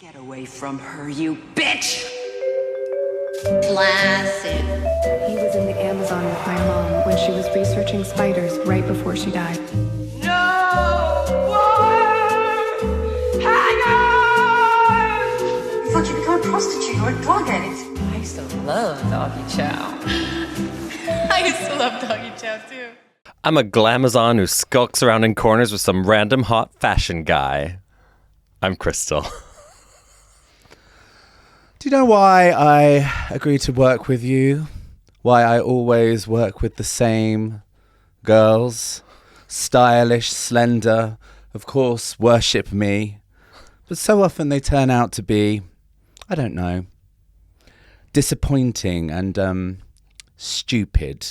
Get away from her, you bitch! Classic. He was in the Amazon with my mom when she was researching spiders right before she died. No more hangers! You thought you'd become a prostitute or a drug addict? I used to love doggy chow. I used to love doggy chow too. I'm a glamazon who skulks around in corners with some random hot fashion guy. I'm Crystal. Do you know why I agree to work with you? Why I always work with the same girls? Stylish, slender, of course, worship me. But so often they turn out to be, I don't know, disappointing and stupid.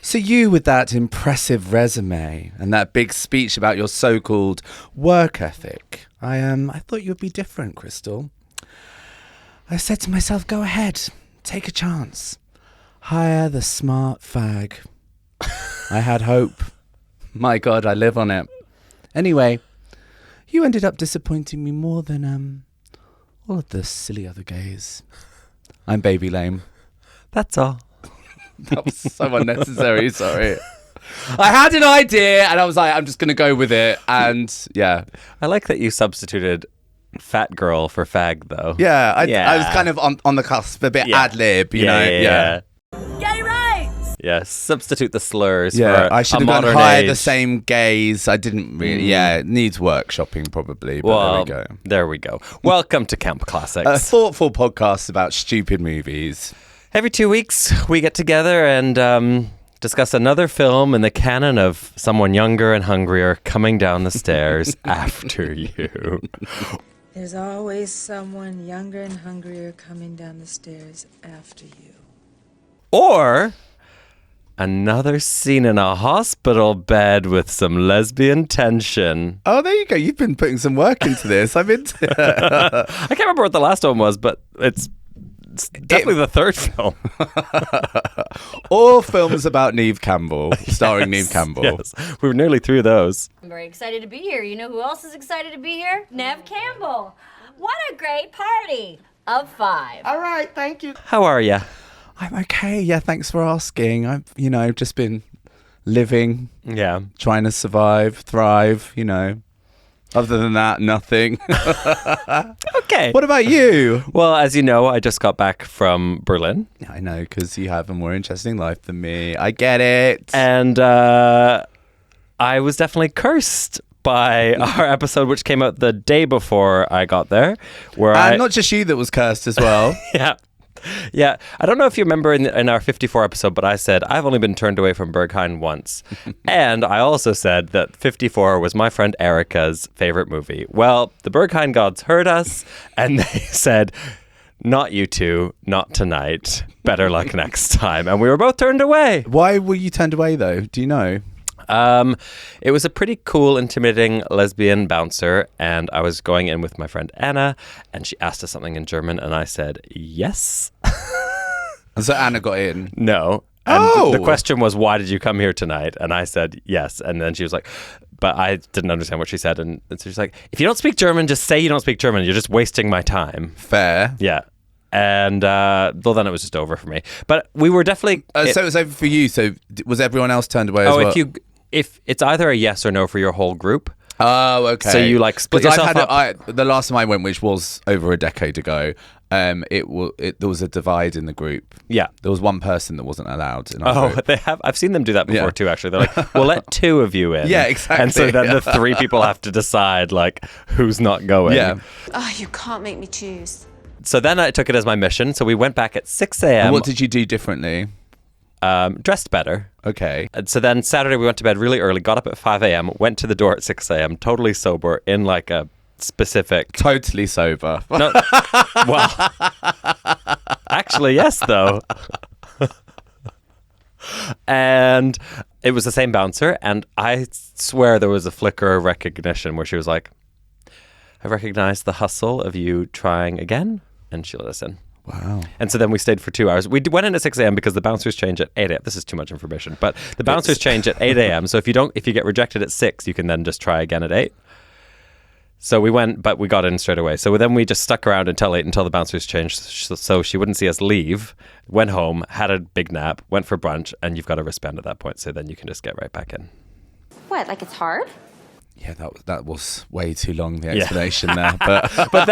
So you, with that impressive resume and that big speech about your so-called work ethic, I thought you would be different, Crystal. I said to myself, go ahead, take a chance. Hire the smart fag. I had hope. My God, I live on it. Anyway, you ended up disappointing me more than all of the silly other gays. I'm baby lame. That's all. That was so unnecessary, sorry. I had an idea and I was like, I'm just going to go with it. And yeah. I like that you substituted fat girl for fag, though. Yeah, I was kind of on the cusp, a bit ad-lib, you know? Yeah. Gay rights! Yeah, substitute the slurs Yeah, for I should a have gone modern hire age. the same gays. I didn't really. Yeah, it needs workshopping probably, but Well, there we go. there we go. Welcome to Camp Classics. A thoughtful podcast about stupid movies. Every 2 weeks, we get together and discuss another film in the canon of someone younger and hungrier coming down the stairs after you. There's always someone younger and hungrier coming down the stairs after you. Or another scene in a hospital bed with some lesbian tension. Oh, there you go. You've been putting some work into this. I've been. I can't remember what the last one was, but it's definitely the third film. All films about Neve Campbell, starring Neve Campbell. Yes, we were nearly through those. I'm very excited to be here. You know who else is excited to be here? Neve Campbell. What a great party of 5. All right, thank you. How are you? I'm okay. Yeah, thanks for asking. I've, just been living, Yeah. trying to survive, thrive, Other than that, nothing. Okay. What about you? Well, as you know, I just got back from Berlin. Yeah, I know, because you have a more interesting life than me. I get it. And I was definitely cursed by our episode, which came out the day before I got there. And not just you that was cursed as well. Yeah. I don't know if you remember in our 54 episode, but I said, I've only been turned away from Berghain once. And I also said that 54 was my friend Erica's favorite movie. Well, the Berghain gods heard us and they said, not you two, not tonight. Better luck next time. And we were both turned away. Why were you turned away, though? Do you know? It was a pretty cool, intimidating lesbian bouncer, and I was going in with my friend Anna, and she asked us something in German, and I said, yes. And so Anna got in? No. And the question was, why did you come here tonight? And I said, yes. And then she was like, but I didn't understand what she said. And so she's like, if you don't speak German, just say you don't speak German. You're just wasting my time. Fair. Yeah. And well, then it was just over for me. But we were definitely... so it was over for you. So was everyone else turned away as well? If it's either a yes or no for your whole group. Oh, okay. So you split yourself up. The last time I went, which was over a decade ago, there was a divide in the group. Yeah, there was one person that wasn't allowed in our group. They have. I've seen them do that before too. Actually, they're like, "We'll let 2 of you in." Yeah, exactly. And so then the 3 people have to decide who's not going. Yeah. Oh, you can't make me choose. So then I took it as my mission. So we went back at 6 a.m. What did you do differently? Dressed better. Okay. And so then Saturday we went to bed really early, got up at 5 a.m., went to the door at 6 a.m., totally sober, in a specific... Totally sober. No, well, actually, yes, though. And it was the same bouncer, and I swear there was a flicker of recognition where she was like, I recognize the hustle of you trying again, and she let us in. Wow. And so then we stayed for 2 hours. We went in at 6 a.m. because the bouncers change at 8 a.m. This is too much information, but the bouncers change at 8 a.m. So if you get rejected at 6, you can then just try again at 8. So we went, but we got in straight away. So then we just stuck around until 8 until the bouncers changed, so she wouldn't see us leave. Went home, had a big nap, went for brunch, and you've got a wristband at that point. So then you can just get right back in. What, like it's hard? Yeah, that was way too long, the explanation there. But But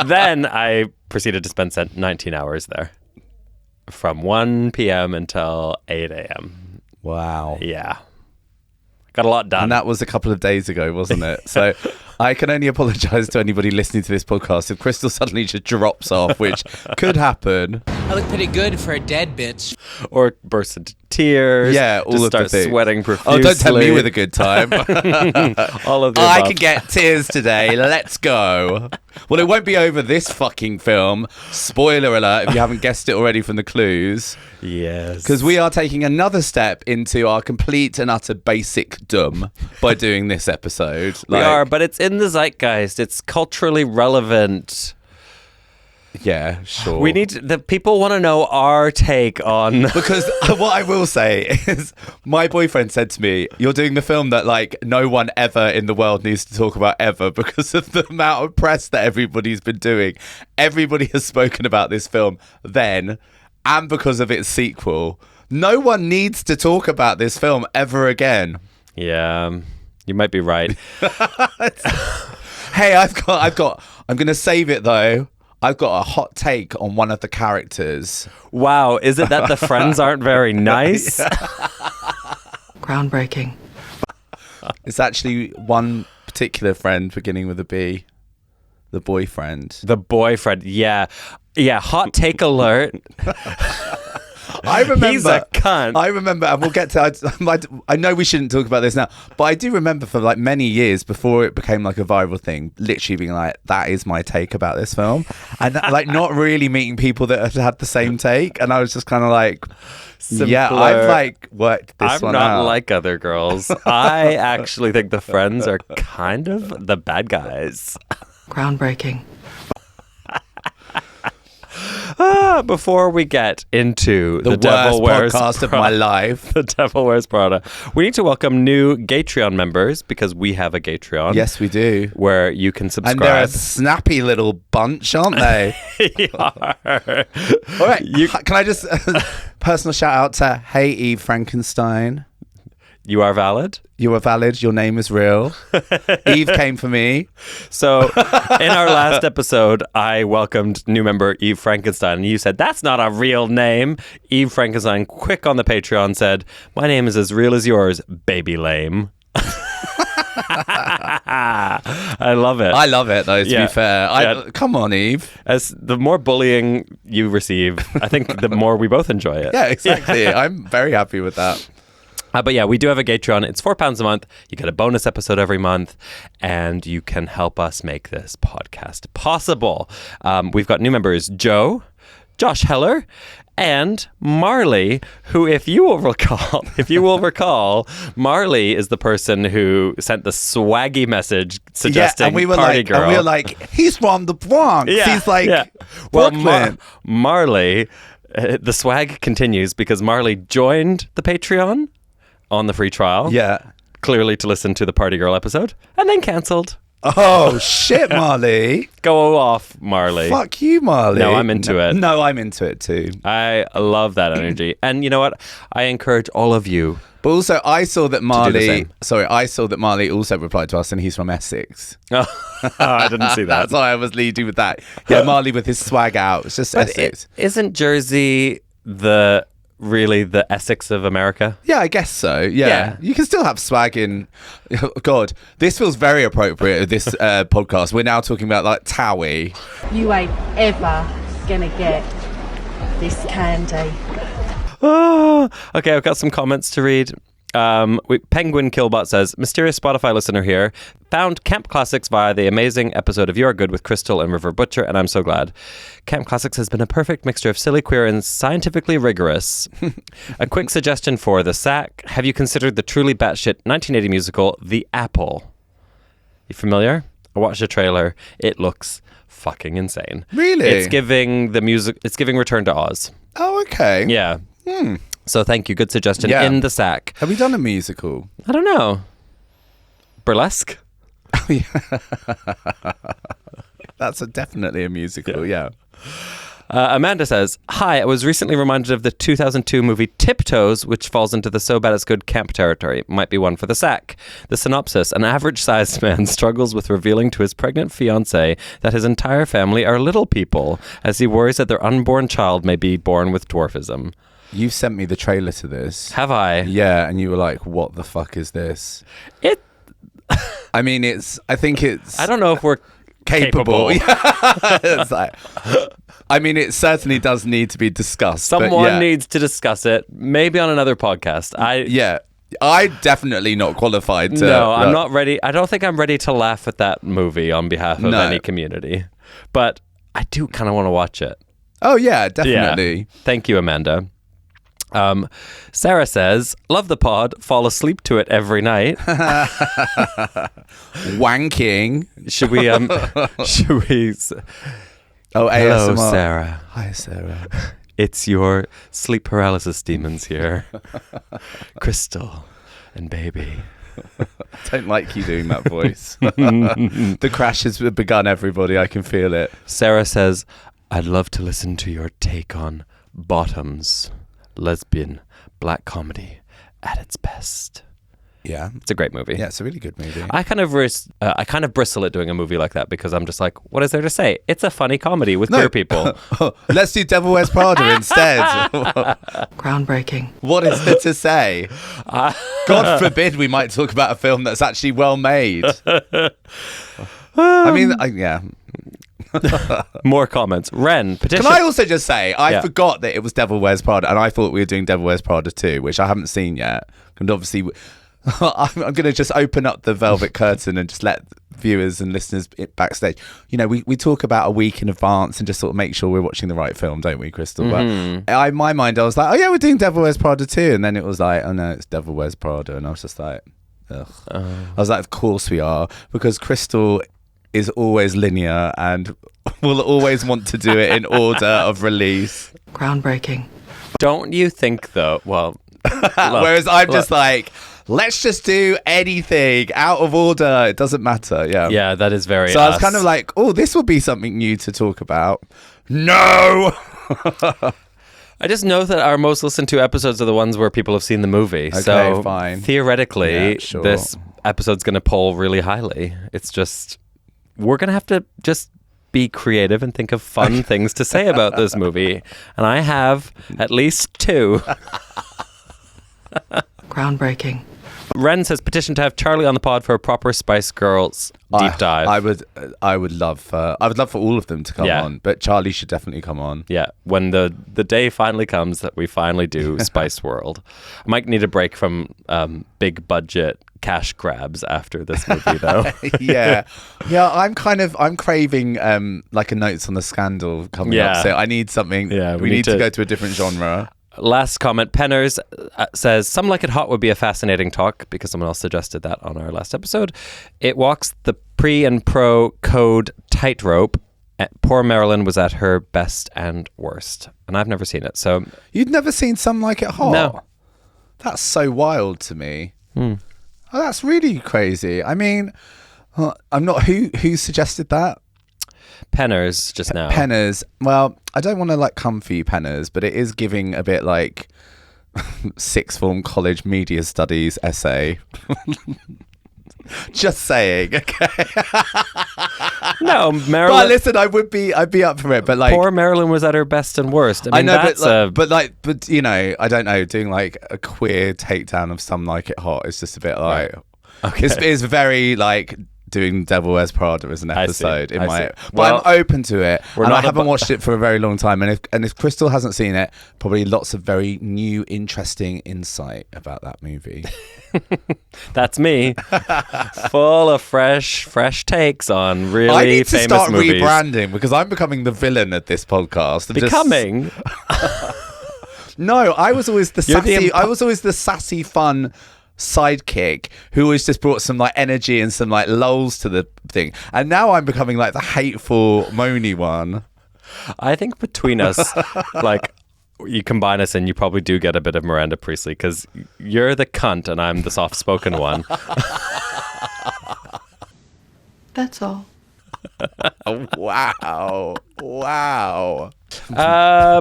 then I proceeded to spend 19 hours there from 1 p.m. until 8 a.m. wow. Yeah. Got a lot done. And that was a couple of days ago, wasn't it? So I can only apologise to anybody listening to this podcast if Crystal suddenly just drops off, which could happen. I look pretty good for a dead bitch. Or burst into tears. Yeah, all just of the start things. sweating profusely. Oh, don't tell me with a good time. All of the I above. can get tears today. Let's go. Well, it won't be over this fucking film. Spoiler alert if you haven't guessed it already from the clues. Yes. Because we are taking another step into our complete and utter basic dumb by doing this episode. We are, but it's in the zeitgeist. It's culturally relevant. Yeah, sure. We need the people want to know our take on Because what I will say is my boyfriend said to me, you're doing the film that like no one ever in the world needs to talk about ever because of the amount of press that everybody's been doing. Everybody has spoken about this film then, and because of its sequel. No one needs to talk about this film ever again. Yeah, you might be right. Hey, I'm going to save it though. I've got a hot take on one of the characters. Wow, is it that the friends aren't very nice? Groundbreaking. It's actually one particular friend beginning with a B. The boyfriend. The boyfriend, yeah. Yeah, hot take alert. I remember. He's a cunt. I remember, and we'll get to. I know we shouldn't talk about this now, but I do remember for like many years before it became like a viral thing, literally being like, "That is my take about this film," and like not really meeting people that had the same take, and I was just kind of like, "Yeah, I've like worked this I'm one not out." like other girls. I actually think the friends are kind of the bad guys. Groundbreaking. Before we get into the worst Devil Wears podcast of my life, The Devil Wears Prada, we need to welcome new Gatreon members because we have a Gatreon. yes, we do. Where you can subscribe. And they're a snappy little bunch, aren't they? They are. All right. Can I just personal shout out to Hey Eve Frankenstein? You are valid. You are valid. Your name is real. Eve came for me. So, in our last episode, I welcomed new member Eve Frankenstein, and you said, "That's not a real name." Eve Frankenstein, quick on the Patreon, said, "My name is as real as yours, baby lame." I love it. I love it, though, to Yeah. be fair. Yeah. Come on, Eve. As the more bullying you receive, I think the more we both enjoy it. Yeah, exactly. I'm very happy with that. But yeah, we do have a Gatreon. It's £4 a month. You get a bonus episode every month, and you can help us make this podcast possible. We've got new members, Joe, Josh Heller, and Marley, who, if you will recall, Marley is the person who sent the swaggy message suggesting and we were party like, girl. And we were like, he's from the Bronx. He's like, well, Brooklyn. Marley, the swag continues because Marley joined the Patreon on the free trial. Yeah. Clearly to listen to the Party Girl episode, and then cancelled. Oh, shit, Marley. Go off, Marley. Fuck you, Marley. No, I'm into it. No, I'm into it too. I love that energy. And you know what? I encourage all of you. But also, I saw that same. Marley also replied to us, and he's from Essex. Oh, I didn't see that. That's why I was leading with that. Yeah, Marley with his swag out. It's just But Essex. isn't Jersey really the Essex of America? Yeah, I guess so. Yeah. You can still have swag in. Oh, God, this feels very appropriate at this podcast. We're now talking about like Towie. You ain't ever gonna get this candy. Oh, okay, I've got some comments to read. Penguin Killbot says, mysterious Spotify listener here, found Camp Classics via the amazing episode of You're Good with Crystal and River Butcher, and I'm so glad. Camp Classics has been a perfect mixture of silly, queer, and scientifically rigorous. A quick suggestion for the sack. Have you considered the truly batshit 1980 musical, The Apple? You familiar? I watched the trailer. It looks fucking insane. Really? It's giving Return to Oz. Oh, okay. Yeah. So thank you. Good suggestion. Yeah. In the sack. Have we done a musical? I don't know. Burlesque? That's definitely a musical, yeah. Amanda says, "Hi, I was recently reminded of the 2002 movie Tiptoes, which falls into the so bad it's good camp territory. Might be one for the sack. The synopsis: an average-sized man struggles with revealing to his pregnant fiancée that his entire family are little people, as he worries that their unborn child may be born with dwarfism." You sent me the trailer to this. Have I? Yeah, and you were like, what the fuck is this? I mean, I think it's... I don't know if we're capable. It's like... I mean, it certainly does need to be discussed. Someone needs to discuss it, maybe on another podcast. I'm definitely not qualified to... No, I'm not ready. I don't think I'm ready to laugh at that movie on behalf of any community. But I do kind of want to watch it. Oh, yeah, definitely. Yeah. Thank you, Amanda. Sarah says, "Love the pod, fall asleep to it every night." Wanking. Should we Oh, hello, ASMR. Sarah. Hi, Sarah. It's your sleep paralysis demons here. Crystal and baby. I don't like you doing that voice. The crash has begun, everybody. I can feel it. Sarah says, "I'd love to listen to your take on Bottoms, lesbian black comedy at its best." Yeah, it's a great movie. Yeah, it's a really good movie. I kind of bristle at doing a movie like that because I'm just like, what is there to say? It's a funny comedy with queer people. Let's do Devil Wears Prada instead. Groundbreaking. What is there to say? God forbid we might talk about a film that's actually well made. I mean, yeah. More comments. Ren, petition. Can I also just say, I forgot that it was Devil Wears Prada, and I thought we were doing Devil Wears Prada 2, which I haven't seen yet. And obviously, I'm going to just open up the velvet curtain and just let viewers and listeners backstage. You know, we talk about a week in advance and just sort of make sure we're watching the right film, don't we, Crystal? Mm-hmm. But in my mind, I was like, oh yeah, we're doing Devil Wears Prada 2. And then it was like, oh no, it's Devil Wears Prada. And I was just like, ugh. I was like, of course we are. Because Crystal is always linear and will always want to do it in order of release. Groundbreaking. Don't you think, though? Well, whereas I'm just like, let's just do anything out of order. It doesn't matter. Yeah. Yeah, that is very. So I was kind of like, oh, this would be something new to talk about. No. I just know that our most listened to episodes are the ones where people have seen the movie. Okay, so fine. Theoretically, this episode's going to poll really highly. It's just, we're going to have to just be creative and think of fun things to say about this movie. And I have at least 2. Groundbreaking. Ren says, petition to have Charlie on the pod for a proper Spice Girls deep dive. I would love for all of them to come on, but Charlie should definitely come on. Yeah, when the day finally comes that we finally do Spice World. I might need a break from big budget cash grabs after this movie, though. yeah. I'm craving like a Notes on the Scandal coming up. So I need something. Yeah, we need to go to a different genre. Last comment, Penners says, "Some Like It Hot would be a fascinating talk," because someone else suggested that on our last episode. "It walks the pre and pro code tightrope. Poor Meryl'd was at her best and worst." And I've never seen it, so... You'd never seen Some Like It Hot? No. That's so wild to me. Oh, that's really crazy. I mean, I'm not... Who suggested that? Penners just now. Penners. Well, I don't want to like come for you, Penners, but it is giving a bit like sixth form college media studies essay. Just saying, okay. No, Meryl'd. But listen, I'd be up for it. But like, poor Meryl'd was at her best and worst. I mean, know, that's but you know, I don't know, doing like a queer takedown of Some Like It Hot is just a bit like, okay. It's very like doing Devil Wears Prada as an episode. But well, I'm open to it, and I haven't watched it for a very long time. And if Crystal hasn't seen it, probably lots of very new, interesting insight about that movie. That's me, full of fresh takes on really famous movies. I need to start rebranding because I'm becoming the villain at this podcast. Becoming? No, I was always the sassy. I was always the sassy, fun sidekick who always just brought some like energy and some like lulls to the thing, and now I'm becoming like the hateful, moany one. I think between us, like, you combine us and you probably do get a bit of Miranda Priestley because you're the cunt and I'm the soft-spoken one. That's all. Wow. Wow.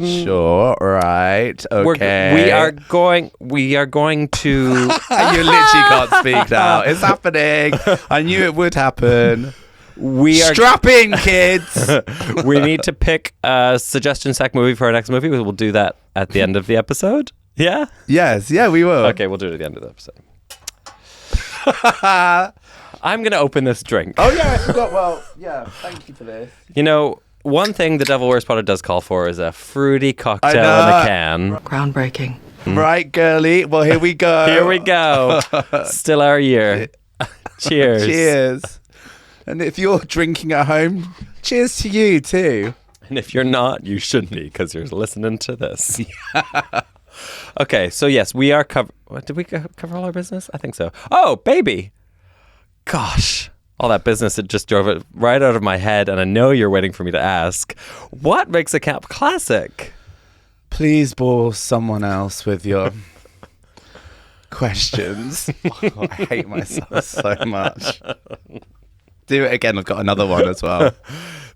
Sure. Right. Okay. We are going to. You literally can't speak now. It's happening. I knew it would happen. Strap in, kids. We need to pick a suggestion sack movie for our next movie. We'll do that at the end of the episode. Yeah? Yes. Yeah, we will. Okay, we'll do it at the end of the episode. I'm going to open this drink. Oh, yeah, I forgot. Well, yeah, thank you for this. You know, one thing the Devil Wears Prada does call for is a fruity cocktail in a can. Groundbreaking. Right, girly. Well, here we go. Here we go. Still our year. Cheers. Cheers. And if you're drinking at home, cheers to you too. And if you're not, you shouldn't be because you're listening to this. Okay, so yes, we are did we cover all our business? I think so. Oh, baby. Gosh, all that business, it just drove it right out of my head, and I know you're waiting for me to ask. What makes a camp classic? Please bore someone else with your questions. Oh, I hate myself so much. Do it again. I've got another one as well.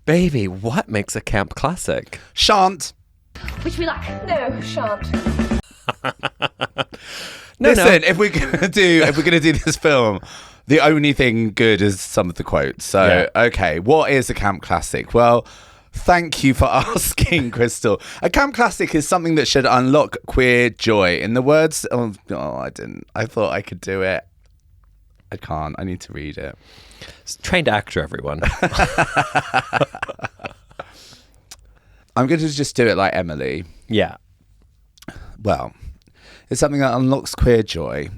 Baby, what makes a camp classic? Shan't. Which we like. No, shan't. Listen, if we're gonna do this film, the only thing good is some of the quotes. So, okay, what is a camp classic? Well, thank you for asking, Crystal. A camp classic is something that should unlock queer joy. In the words, I didn't. I thought I could do it. I can't. I need to read it. It's trained actor, everyone. I'm going to just do it like Emily. Yeah. Well, it's something that unlocks queer joy.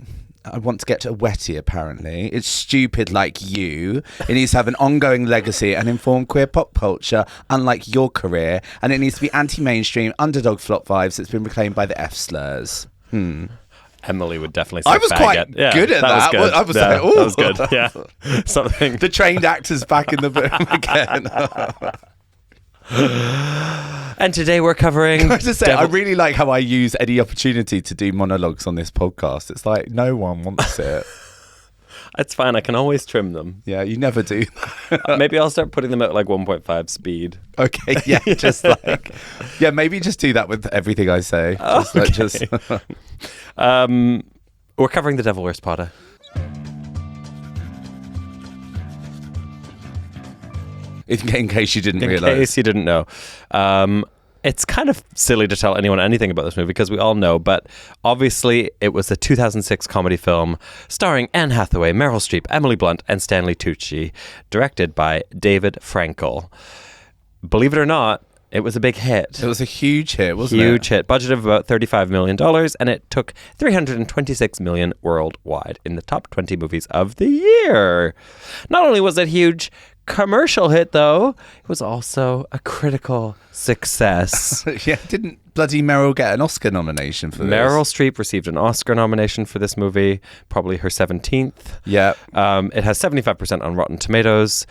I want to get wetty, apparently. It's stupid like you. It needs to have an ongoing legacy and inform queer pop culture, unlike your career. And it needs to be anti-mainstream, underdog flop vibes that's been reclaimed by the F-slurs. Emily would definitely say I was quite good at that. Was good. I was like, ooh. That was good. Yeah. Something. The trained actor's back in the room again. And today we're covering... Can I just say, I really like how I use any opportunity to do monologues on this podcast. It's like, no one wants it. It's fine. I can always trim them. Yeah, you never do. Maybe I'll start putting them at like 1.5 speed. Okay, yeah, just like... Yeah, maybe just do that with everything I say. We're covering The Devil Wears Prada. In case you didn't realise. In case you didn't know. It's kind of silly to tell anyone anything about this movie because we all know, but obviously it was a 2006 comedy film starring Anne Hathaway, Meryl Streep, Emily Blunt, and Stanley Tucci, directed by David Frankel. Believe it or not, it was a big hit. It was a huge hit, wasn't it? Huge hit. Budget of about $35 million, and it took $326 million worldwide in the top 20 movies of the year. Not only was it huge commercial hit, though, it was also a critical success. Yeah, didn't bloody Meryl get an Oscar nomination for this? Meryl Streep received an Oscar nomination for this movie, probably her 17th. Yeah. It has 75% on Rotten Tomatoes.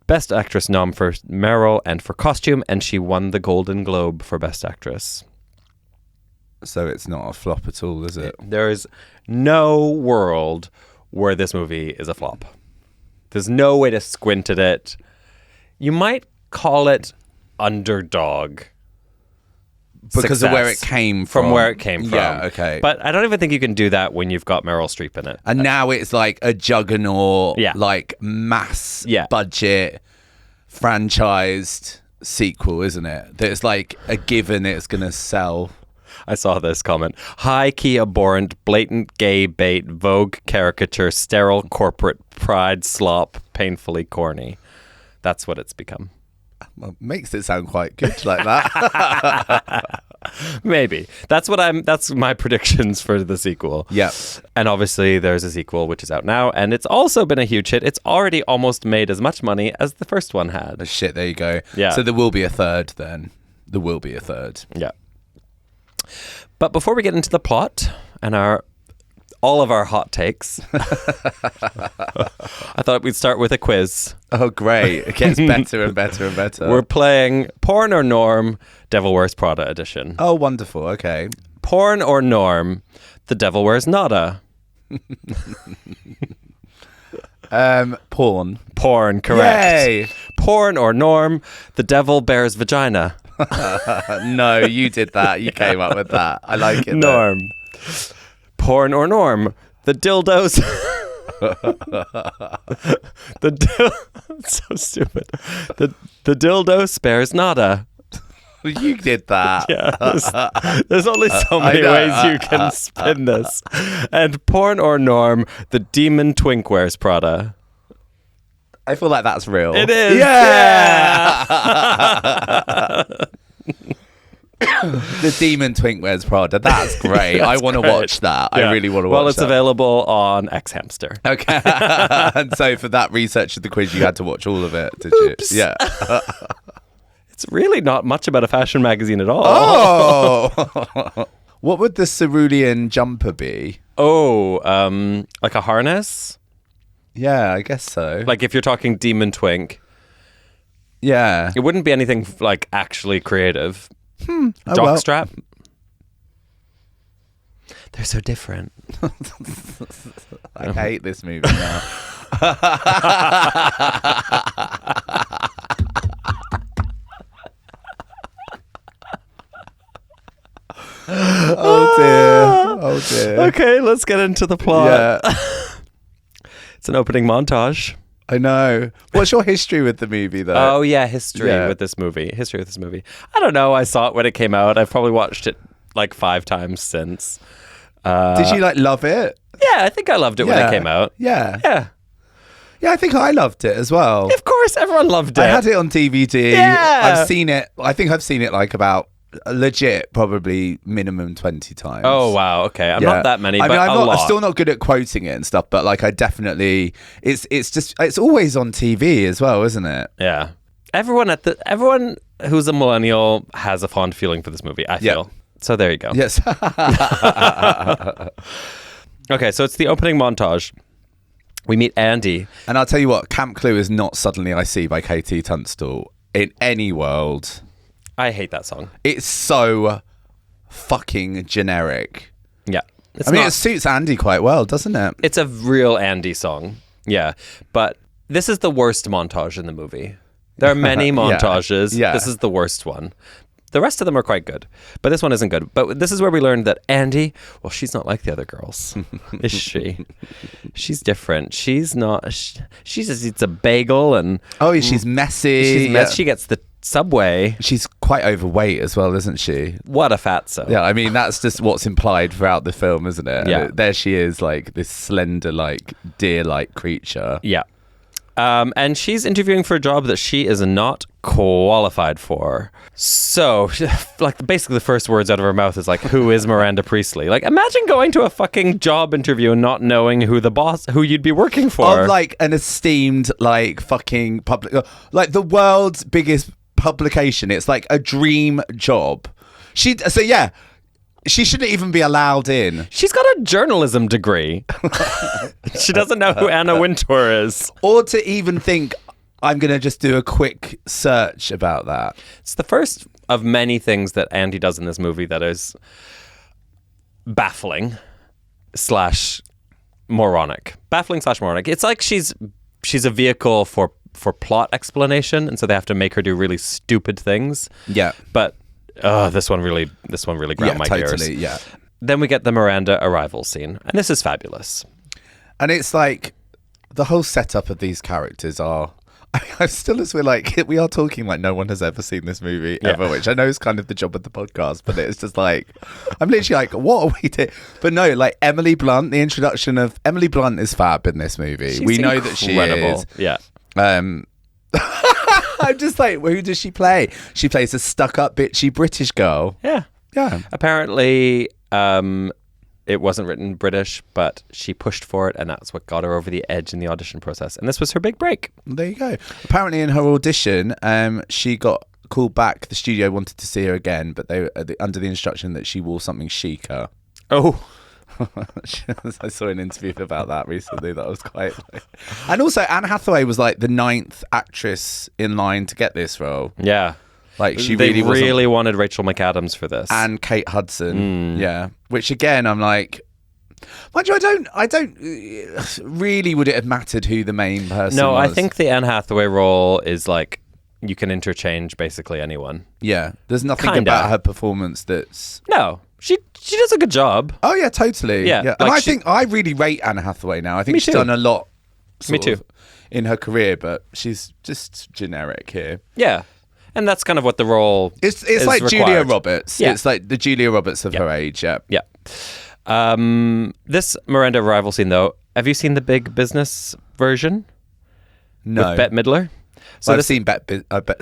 Best Actress nom for Meryl and for costume, and she won the Golden Globe for Best Actress. So it's not a flop at all, is it? There is no world where this movie is a flop. There's no way to squint at it. You might call it underdog. Because of where it came from. From where it came from. Yeah, okay. But I don't even think you can do that when you've got Meryl Streep in it. And now it's like a juggernaut, Yeah. like mass Yeah. budget, franchised sequel, isn't it? That it's like a given it's going to sell. I saw this comment. High-key abhorrent, blatant gay bait, Vogue caricature, sterile corporate pride slop, painfully corny. That's what it's become. Well, makes it sound quite good like that. Maybe. That's my predictions for the sequel. Yeah. And obviously there's a sequel which is out now, and it's also been a huge hit. It's already almost made as much money as the first one had. Oh, shit, there you go. Yeah. So there will be a third then. There will be a third. Yeah. But before we get into the plot and all of our hot takes, I thought we'd start with a quiz. Oh, great. It gets better and better and better. We're playing Porn or Norm, Devil Wears Prada edition. Oh, wonderful. Okay. Porn or Norm, The Devil Wears Nada. Porn. Porn, correct. Yay. Porn or norm, the devil bears vagina. No, you did that. You came up with that. I like it. Norm. Porn or norm, the dildos. So stupid. The dildo spares nada. You did that. Yeah, there's only so many ways you can spin this. And porn or norm, the demon twink wears Prada. I feel like that's real. It is. Yeah. The demon twink wears Prada. That's great. I want to watch that. Yeah. I really want to watch that. Well, it's available on X Hamster. Okay. And so for that research of the quiz, you had to watch all of it, did Oops. you? Yeah. It's really not much about a fashion magazine at all. Oh. What would the cerulean jumper be? Oh, like a harness? Yeah, I guess so. Like if you're talking demon twink. Yeah. It wouldn't be anything like actually creative. Well. Strap. They're so different. I hate this movie now. Oh dear. Oh dear. Okay, let's get into the plot. Yeah. It's an opening montage. I know. What's your history with the movie, though? Oh, yeah, history with this movie. I don't know. I saw it when it came out. I've probably watched it like 5 times since. Did you like love it? Yeah, I think I loved it when it came out. Yeah. Yeah. Yeah, I think I loved it as well. Of course, everyone loved it. I had it on DVD. Yeah. I've seen it. I think I've seen it like about legit probably minimum 20 times. Oh, wow. Okay. I'm not that many, but I'm still not good at quoting it and stuff, but like I definitely it's always on TV as well, isn't it? Yeah. Everyone who's a millennial has a fond feeling for this movie, I feel. So there you go. Yes. Okay, so it's the opening montage. We meet Andy. And I'll tell you what, Camp Clue is not Suddenly I See by KT Tunstall in any world. I hate that song. It's so fucking generic. Yeah. It suits Andy quite well, doesn't it? It's a real Andy song. Yeah. But this is the worst montage in the movie. There are many montages. Yeah. This is the worst one. The rest of them are quite good, but this one isn't good. But this is where we learned that Andy, well, she's not like the other girls, is she? She's different. She's not. She just eats a bagel and she's messy. She's messy. She gets the Subway. She's quite overweight as well, isn't she? What a fatso. Yeah, I mean that's just what's implied throughout the film, isn't it? Yeah. There she is, like this slender, like deer-like creature. Yeah. And she's interviewing for a job that she is not qualified for. So, like, basically the first words out of her mouth is like, who is Miranda Priestley? Like, imagine going to a fucking job interview and not knowing who you'd be working for. Of, like, an esteemed, like, fucking public... Like, the world's biggest publication. It's, like, a dream job. She shouldn't even be allowed in. She's got a journalism degree. She doesn't know who Anna Wintour is. Or to even think, I'm going to just do a quick search about that. It's the first of many things that Andy does in this movie that is baffling / moronic. Baffling / moronic. It's like she's a vehicle for plot explanation, and so they have to make her do really stupid things. Yeah. But this one really ground my gears. Yeah. Then we get the Miranda arrival scene, and this is fabulous. And it's like the whole setup of these characters are. I'm still as we are talking like no one has ever seen this movie ever, which I know is kind of the job of the podcast, but it's just like I'm literally like, what are we doing? But no, like Emily Blunt, the introduction of Emily Blunt is fab in this movie. We know that she is. Yeah. I'm just like, who does she play? She plays a stuck-up, bitchy British girl. Yeah. Yeah. Apparently, it wasn't written British, but she pushed for it, and that's what got her over the edge in the audition process. And this was her big break. There you go. Apparently, in her audition, she got called back. The studio wanted to see her again, but they were under the instruction that she wore something chicer. Oh. I saw an interview about that recently. That was quite... And also, Anne Hathaway was like the 9th actress in line to get this role. Yeah. Like she they really wanted Rachel McAdams for this. And Kate Hudson. Yeah. Which again, I'm like... Mind you, I don't really would it have mattered who the main person No, was? I think the Anne Hathaway role is like you can interchange basically anyone. Yeah, there's nothing Kinda. about her performance that's... No, she does a good job. Oh yeah, totally. Yeah, and like I think I really rate Anne Hathaway now. I think Me she's too. done a lot Me sort too. of in her career, but she's just generic here. Yeah. And that's kind of what the role It's is like required. Julia Roberts. Yeah. It's like the Julia Roberts of her age, yeah. Yeah. This Miranda arrival scene, though, have you seen the Big Business version? No. With Bette Midler? So I've seen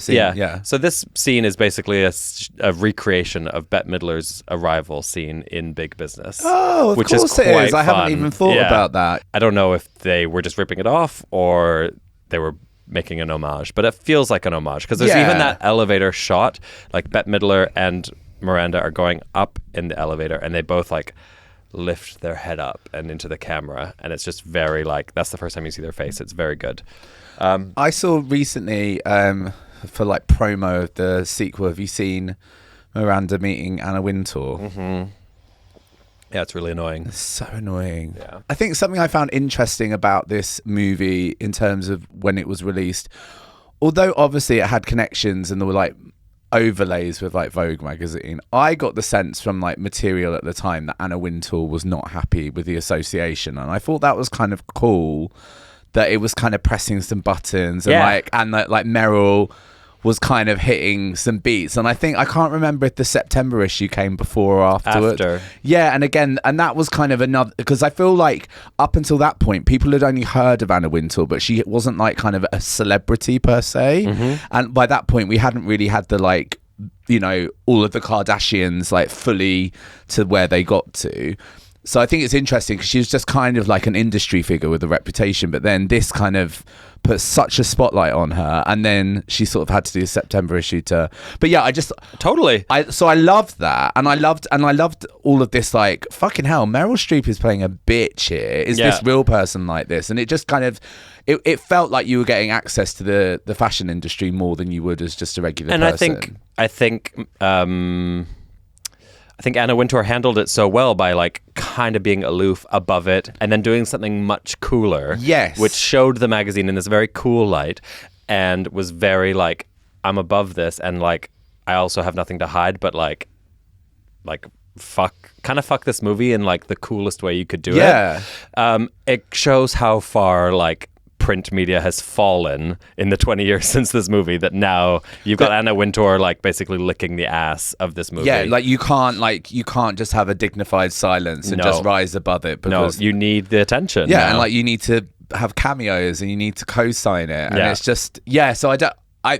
yeah. So this scene is basically a recreation of Bette Midler's arrival scene in Big Business. Oh, of which course is it is. quite I haven't fun. even thought Yeah. about that. I don't know if they were just ripping it off or they were making an homage, but it feels like an homage because there's Yeah. even that elevator shot, like Bette Midler and Miranda are going up in the elevator and they both like lift their head up and into the camera, and it's just very like, that's the first time you see their face. It's very good. I saw recently for like promo of the sequel, have you seen Miranda meeting Anna Wintour? Mm-hmm. Yeah, it's really annoying. It's so annoying. Yeah. I think something I found interesting about this movie in terms of when it was released, although obviously it had connections and there were like overlays with like Vogue magazine, I got the sense from like material at the time that Anna Wintour was not happy with the association, and I thought that was kind of cool that it was kind of pressing some buttons and like Meryl was kind of hitting some beats. And I think, I can't remember if the September issue came before or afterwards. After. Yeah, and again, and that was kind of another, because I feel like up until that point, people had only heard of Anna Wintour, but she wasn't like kind of a celebrity per se. Mm-hmm. And by that point, we hadn't really had the like, you know, all of the Kardashians like fully to where they got to. So I think it's interesting because she was just kind of like an industry figure with a reputation, but then this kind of put such a spotlight on her, and then she sort of had to do a September issue to. But yeah, I just totally. So I loved that, and I loved all of this. Like fucking hell, Meryl Streep is playing a bitch here. Is this real person like this? And it just kind of. It felt like you were getting access to the fashion industry more than you would as just a regular person. I think Anna Wintour handled it so well by like kind of being aloof above it and then doing something much cooler. Yes. Which showed the magazine in this very cool light and was very like, I'm above this and like I also have nothing to hide, but like fuck this movie in like the coolest way you could do it. It shows how far like print media has fallen in the 20 years since this movie, that now you've got Anna Wintour like basically licking the ass of this movie. Yeah, like you can't just have a dignified silence and just rise above it, because you need the attention. Yeah, now. and like you need to have cameos and you need to co-sign it, and it's just so I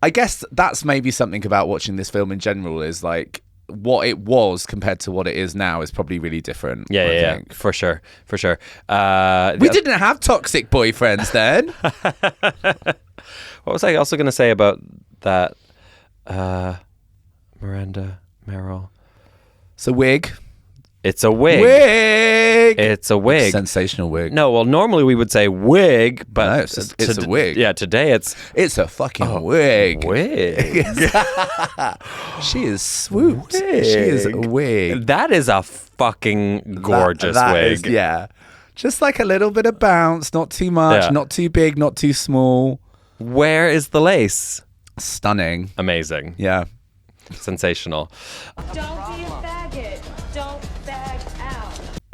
guess that's maybe something about watching this film in general, is like what it was compared to what it is now is probably really different. I think. For sure. We didn't have toxic boyfriends then. What was I also going to say about that? Miranda, Meryl. It's a wig. It's a wig. It's a wig. Sensational wig. No, well, normally we would say wig, but no, it's a wig. Yeah, today it's a fucking wig. Wig. She is swooped. Wig. She is a wig. That is a fucking gorgeous that wig. Is, just like a little bit of bounce, not too much, not too big, not too small. Where is the lace? Stunning. Amazing. Yeah. Sensational. Don't be a faggot. Don't bag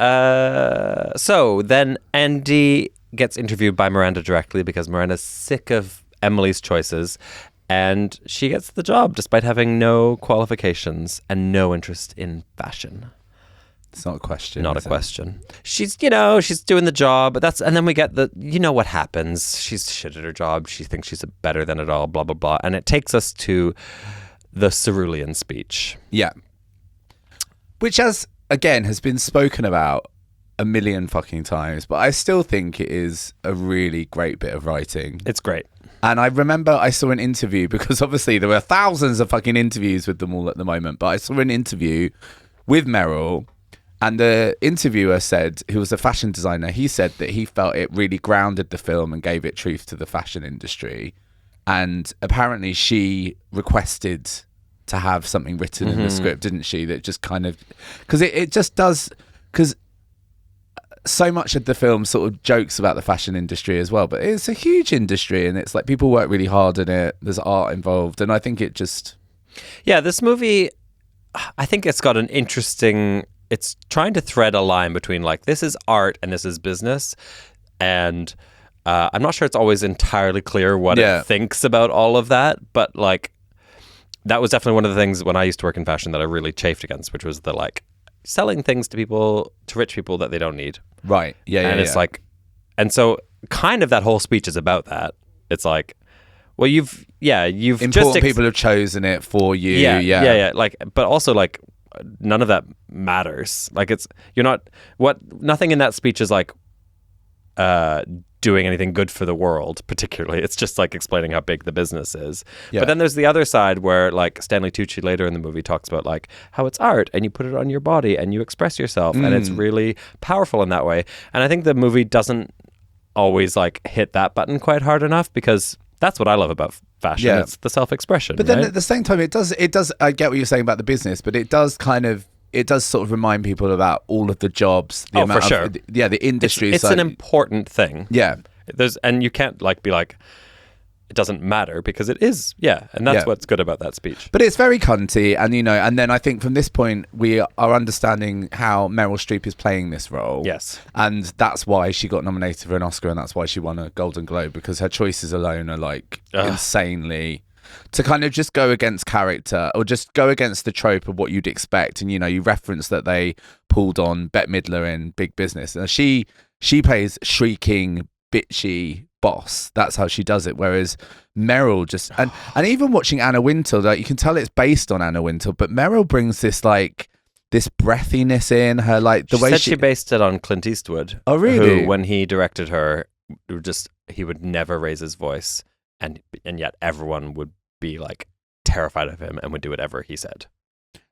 out. So then Andy gets interviewed by Miranda directly because Miranda's sick of Emily's choices, and she gets the job despite having no qualifications and no interest in fashion. It's not a question. Not a question. She's doing the job, but and then we get what happens. She's shit at her job. She thinks she's better than it all, blah, blah, blah. And it takes us to the cerulean speech. Yeah. Which has been spoken about a million fucking times, but I still think it is a really great bit of writing. It's great. And I remember I saw an interview, because obviously there were thousands of fucking interviews with them all at the moment, but I saw an interview with Meryl, and the interviewer said, who was a fashion designer, he said that he felt it really grounded the film and gave it truth to the fashion industry. And apparently she requested to have something written in the script, didn't she? That just kind of, because it just does, because so much of the film sort of jokes about the fashion industry as well, but it's a huge industry, and it's like people work really hard in it. There's art involved, and I think it just... Yeah, this movie, I think it's got an interesting... It's trying to thread a line between like, this is art and this is business, and I'm not sure it's always entirely clear what it thinks about all of that, but like, that was definitely one of the things when I used to work in fashion that I really chafed against, which was the like, selling things to people, to rich people that they don't need. Right. Yeah. And it's like, and so kind of that whole speech is about that. It's like, well, you've important just people have chosen it for you. Yeah. Like, but also like, none of that matters. Like, nothing in that speech is like, doing anything good for the world, particularly. It's just like explaining how big the business is. Yeah. But then there's the other side where like Stanley Tucci later in the movie talks about like how it's art and you put it on your body and you express yourself and it's really powerful in that way. And I think the movie doesn't always like hit that button quite hard enough, because that's what I love about fashion. Yeah. It's the self-expression. But then at the same time, it does, I get what you're saying about the business, but it does sort of remind people about all of the jobs. For sure. The industry. It's an important thing. Yeah. And you can't like be like, it doesn't matter, because it is. Yeah. And that's what's good about that speech. But it's very cunty, and and then I think from this point we are understanding how Meryl Streep is playing this role. Yes. And that's why she got nominated for an Oscar, and that's why she won a Golden Globe, because her choices alone are like insanely... to kind of just go against character, or just go against the trope of what you'd expect. And you reference that they pulled on Bette Midler in Big Business, and she plays shrieking, bitchy boss. That's how she does it. Whereas Meryl just and even watching Anna Wintour, like, you can tell it's based on Anna Wintour, but Meryl brings this like this breathiness in her, like the way she based it on Clint Eastwood. Oh, really? Who, when he directed her, he would never raise his voice. And yet everyone would be like terrified of him and would do whatever he said.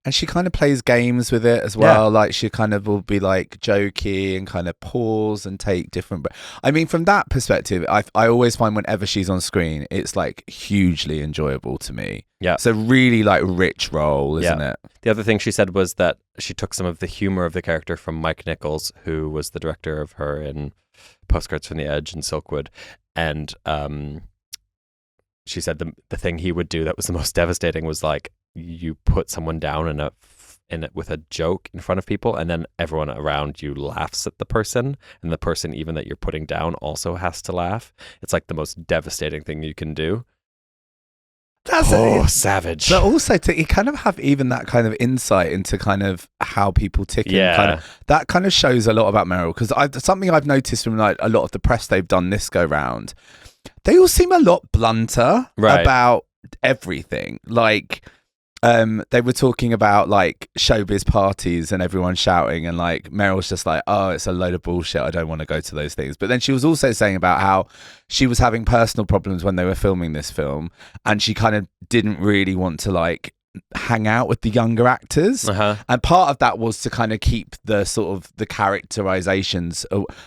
And she kind of plays games with it as well. Yeah. Like she kind of will be like jokey and kind of pause and take different... I mean, from that perspective, I always find whenever she's on screen, it's like hugely enjoyable to me. Yeah. It's a really like rich role, isn't it? The other thing she said was that she took some of the humor of the character from Mike Nichols, who was the director of her in Postcards from the Edge and Silkwood. And she said the thing he would do that was the most devastating was like, you put someone down in it with a joke in front of people, and then everyone around you laughs at the person, and the person even that you're putting down also has to laugh. It's like the most devastating thing you can do. That's savage. But also you kind of have even that kind of insight into kind of how people tick. Yeah. That kind of shows a lot about Meryl, because something I've noticed from like a lot of the press they've done this go round, they all seem a lot blunter about everything. Like, they were talking about like showbiz parties and everyone shouting, and like Meryl's just like, oh, it's a load of bullshit, I don't want to go to those things. But then she was also saying about how she was having personal problems when they were filming this film, and she kind of didn't really want to like hang out with the younger actors. And part of that was to kind of keep the sort of the characterizations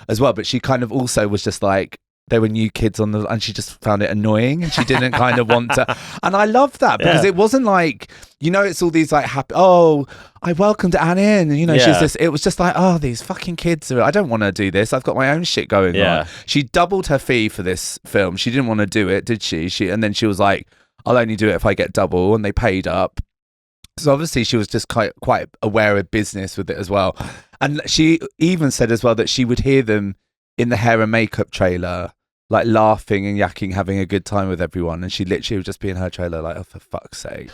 as well. But she kind of also was just like, they were new kids and she just found it annoying, and she didn't kind of want to. And I love that, because it wasn't like, it's all these like happy, oh, I welcomed Anne in, and she's this, it was just like, oh, these fucking kids I don't want to do this, I've got my own shit going on. She doubled her fee for this film. She didn't want to do it, did she? And then she was like, I'll only do it if I get double, and they paid up. So obviously she was just quite aware of business with it as well. And she even said as well that she would hear them in the hair and makeup trailer, like laughing and yakking, having a good time with everyone, and she literally would just be in her trailer like, oh, for fuck's sake.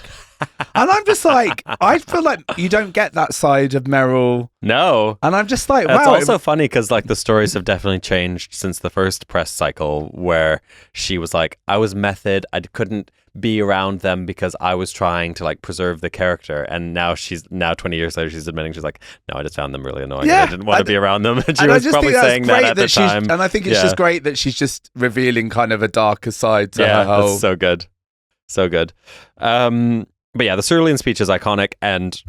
And I'm just like, I feel like you don't get that side of Meryl. No. And I'm just like, wow. It's also funny because like the stories have definitely changed since the first press cycle, where she was like, I was method, I couldn't be around them because I was trying to like preserve the character. And now 20 years later, she's admitting, she's like, no, I just found them really annoying. Yeah, and I didn't want to be around them. And she was probably saying that at the time. And I think it's just great that she's just revealing kind of a darker side to her whole... that's so good. So good. But yeah, the Cerulean speech is iconic, and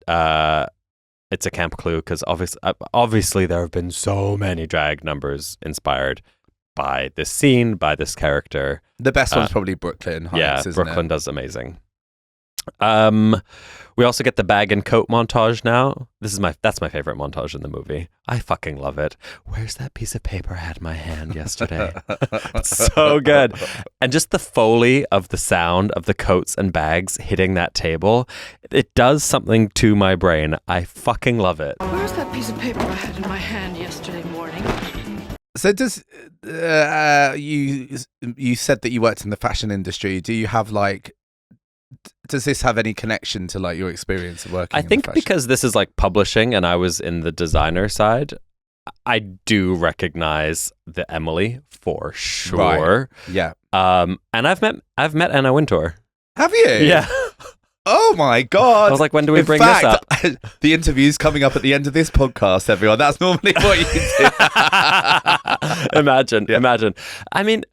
it's a camp clue, because obviously there have been so many drag numbers inspired by this scene, by this character. The best one's probably Brooklyn Heights, isn't Brooklyn it? does amazing. We also get the bag and coat montage now. That's my favorite montage in the movie. I fucking love it. Where's that piece of paper I had in my hand yesterday? It's so good. And just the foley of the sound of the coats and bags hitting that table, it does something to my brain. I fucking love it. Where's that piece of paper I had in my hand yesterday morning? So does you said that you worked in the fashion industry. Do you have like does this have any connection to like your experience of working? I think because this is like publishing and I was in the designer side, I do recognize the Emily for sure. Right. Yeah. And I've met Anna Wintour. Have you? Yeah. Oh my God. I was like, when do we bring this up? The interview's coming up at the end of this podcast, everyone. That's normally what you do. Imagine. I mean,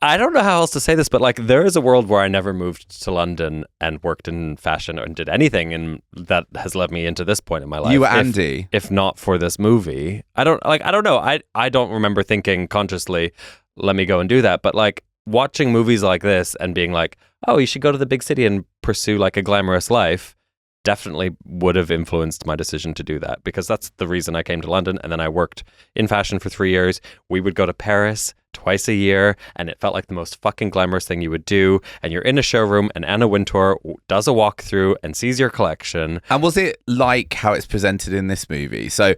I don't know how else to say this, but like there is a world where I never moved to London and worked in fashion or did anything, and that has led me into this point in my life. You were Andy. If not for this movie. I don't know. I don't remember thinking consciously, let me go and do that. But like watching movies like this and being like, oh, you should go to the big city and pursue like a glamorous life, definitely would have influenced my decision to do that, because that's the reason I came to London. And then I worked in fashion for 3 years. We would go to Paris twice a year, and it felt like the most fucking glamorous thing you would do. And you're in a showroom and Anna Wintour does a walkthrough and sees your collection. And was it like how it's presented in this movie? So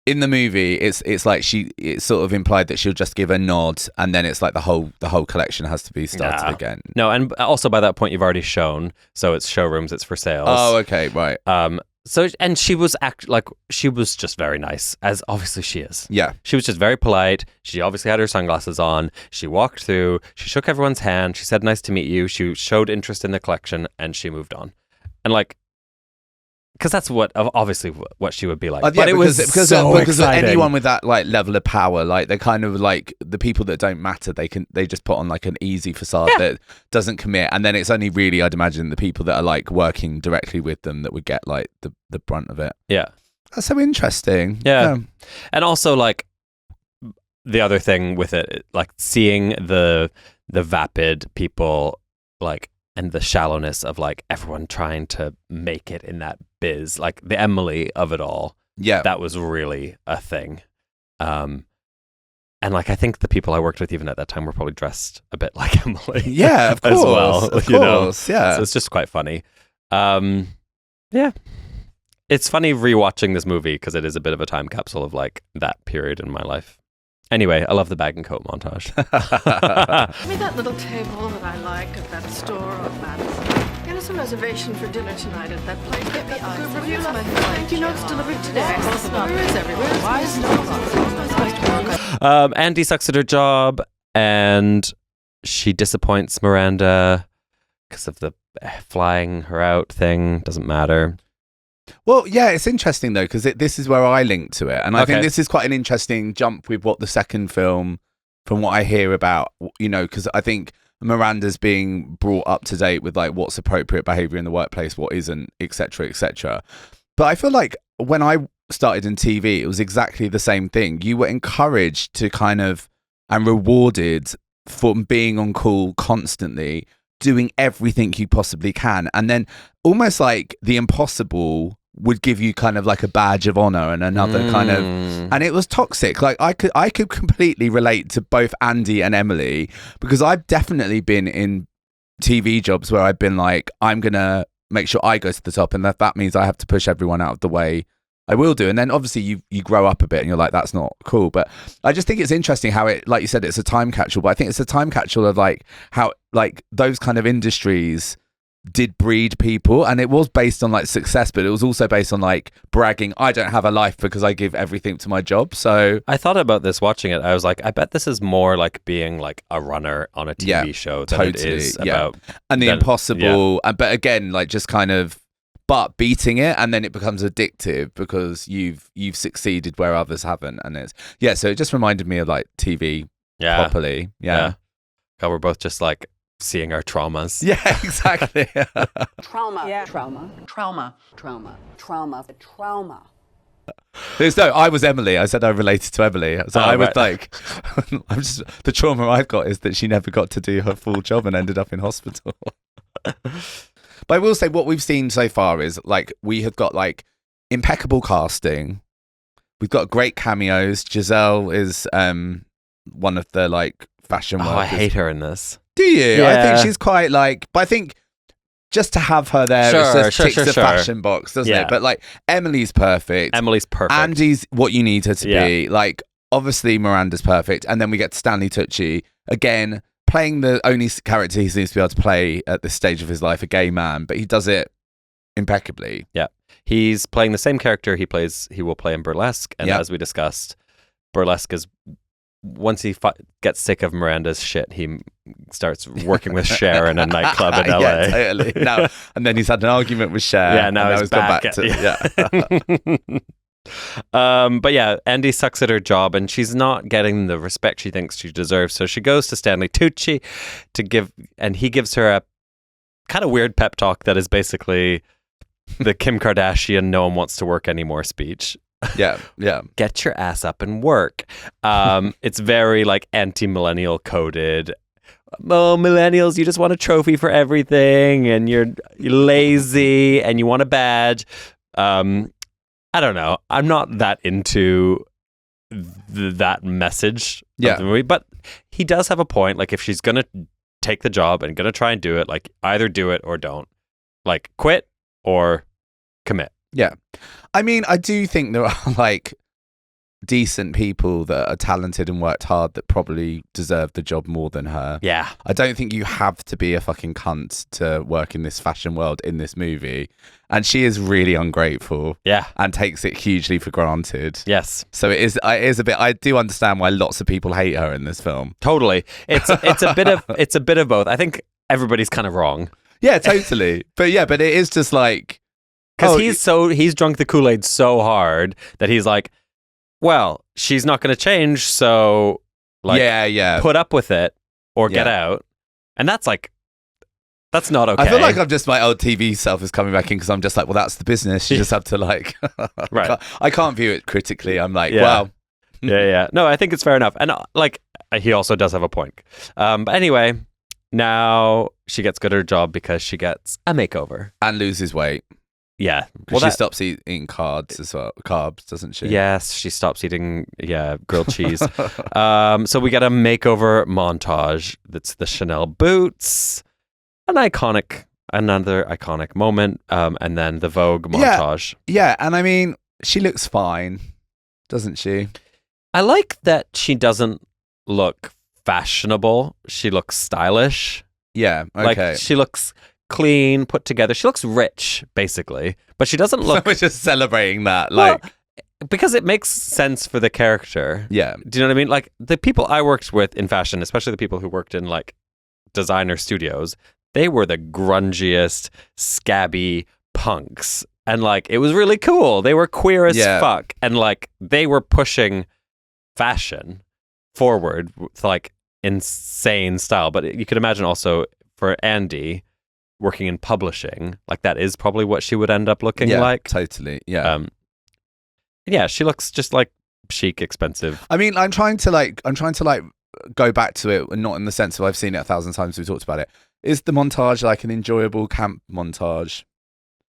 in the movie, it's like it's sort of implied that she'll just give a nod, and then it's like the whole collection has to be started again. No, and also by that point you've already shown, so it's showrooms, it's for sales. Oh, okay, right. So, and she was she was just very nice, as obviously she is. Yeah. She was just very polite. She obviously had her sunglasses on. She walked through. She shook everyone's hand. She said, "Nice to meet you." She showed interest in the collection, and she moved on. And like, because that's obviously what she would be like. Yeah, but it was so because exciting. Anyone with that like level of power, like they're kind of like the people that don't matter. They just put on like an easy facade that doesn't commit, and then it's only really, I'd imagine, the people that are like working directly with them that would get like the brunt of it. Yeah, that's so interesting. Yeah, and also like the other thing with it, like seeing the vapid people like. And the shallowness of like everyone trying to make it in that biz, like the Emily of it all. Yeah. That was really a thing. And like I think the people I worked with even at that time were probably dressed a bit like Emily. Yeah, of course. As well. Of course, yeah. So it's just quite funny. Yeah. It's funny rewatching this movie because it is a bit of a time capsule of like that period in my life. Anyway, I love the bag and coat montage. Give me that little table that I like at that store on Madison. Get us a reservation for dinner tonight at that place. Get me good reviews. My thank you notes delivered today. Where is everyone? Why is no one? Andy sucks at her job, and she disappoints Miranda because of the flying her out thing. Doesn't matter. Well, yeah, it's interesting though, because this is where I link to it. And I think this is quite an interesting jump with what the second film, from what I hear about, you know, because I think Miranda's being brought up to date with like what's appropriate behavior in the workplace, what isn't, etc., etc. But I feel like when I started in TV, it was exactly the same thing. You were encouraged to kind of, and rewarded for being on call constantly, doing everything you possibly can. And then almost like the impossible would give you kind of like a badge of honor and another kind of, and it was toxic. Like I could completely relate to both Andy and Emily, because I've definitely been in TV jobs where I've been like, I'm gonna make sure I go to the top, and that means I have to push everyone out of the way. I will do. And then obviously you grow up a bit and you're like, that's not cool. But I just think it's interesting how it, like you said, it's a time capsule, but I think it's a time capsule of like how like those kind of industries did breed people, and it was based on like success, but it was also based on like bragging, I don't have a life because I give everything to my job. So I thought about this watching it. I was like, I bet this is more like being like a runner on a TV show than it is about and the impossible. But again, like just kind of but beating it, and then it becomes addictive because you've succeeded where others haven't. And it's so it just reminded me of like TV properly. God, we're both just like seeing our traumas. Yeah, exactly. Trauma. Yeah. Trauma. Trauma. Trauma. Trauma. Trauma. I was Emily. I said I related to Emily. So I was like, I'm just, the trauma I've got is that she never got to do her full job and ended up in hospital. But I will say what we've seen so far is like we have got like impeccable casting. We've got great cameos. Giselle is one of the like fashion workers. I hate her in this. Do you? Yeah. I think she's quite like, but I think just to have her there, it just ticks the fashion box, doesn't it? But like Emily's perfect. Andy's what you need her to be. Like obviously Miranda's perfect, and then we get Stanley Tucci again playing the only character he seems to be able to play at this stage of his life, a gay man, but he does it impeccably. Yeah, he's playing the same character he will play in Burlesque, and as we discussed, Burlesque is. Once he gets sick of Miranda's shit, he starts working with Cher in a nightclub in LA. Yeah, totally. Now, and then he's had an argument with Cher. Yeah, now he's back. But yeah, Andy sucks at her job and she's not getting the respect she thinks she deserves. So she goes to Stanley Tucci and he gives her a kind of weird pep talk that is basically the Kim Kardashian "no one wants to work anymore" speech. Yeah. Get your ass up and work. It's very like anti-millennial coded. Oh, millennials, you just want a trophy for everything, and you're lazy, and you want a badge. I don't know. I'm not that into that message of the movie, but he does have a point. Like if she's gonna take the job and gonna try and do it, like either do it or don't. Like quit or commit. Yeah. I mean, I do think there are like decent people that are talented and worked hard that probably deserve the job more than her. Yeah. I don't think you have to be a fucking cunt to work in this fashion world in this movie. And she is really ungrateful. Yeah. And takes it hugely for granted. Yes. So it is a bit, I do understand why lots of people hate her in this film. Totally. It's a bit of both. I think everybody's kind of wrong. Yeah, totally. but it is just like, because he's drunk the Kool-Aid so hard that he's like, well, she's not going to change, so like, put up with it or get out. And that's not okay. I feel like my old TV self is coming back in because I'm just like, well, that's the business. You just have to like, right. I can't view it critically. I'm like, wow. Yeah. No, I think it's fair enough. And like, he also does have a point. But anyway, now she gets good at her job because she gets a makeover. And loses weight. Yeah. Well, she stops eating carbs as well. Carbs, doesn't she? Yes, she stops eating, grilled cheese. So we get a makeover montage. That's the Chanel boots. Another iconic moment. And then the Vogue montage. Yeah, and I mean, she looks fine, doesn't she? I like that she doesn't look fashionable. She looks stylish. Yeah, okay. Like, she looks clean, put together. She looks rich, basically, but she doesn't look. We're just celebrating that, like, because it makes sense for the character. Yeah. Do you know what I mean? Like the people I worked with in fashion, especially the people who worked in like designer studios, they were the grungiest, scabby punks, and like it was really cool. They were queer as fuck, and like they were pushing fashion forward with like insane style. But you could imagine also for Andy, working in publishing, like that is probably what she would end up looking like. Totally. Yeah. Yeah, she looks just like chic, expensive. I mean, I'm trying to go back to it, and not in the sense of I've seen it 1,000 times. We talked about it. Is the montage like an enjoyable camp montage?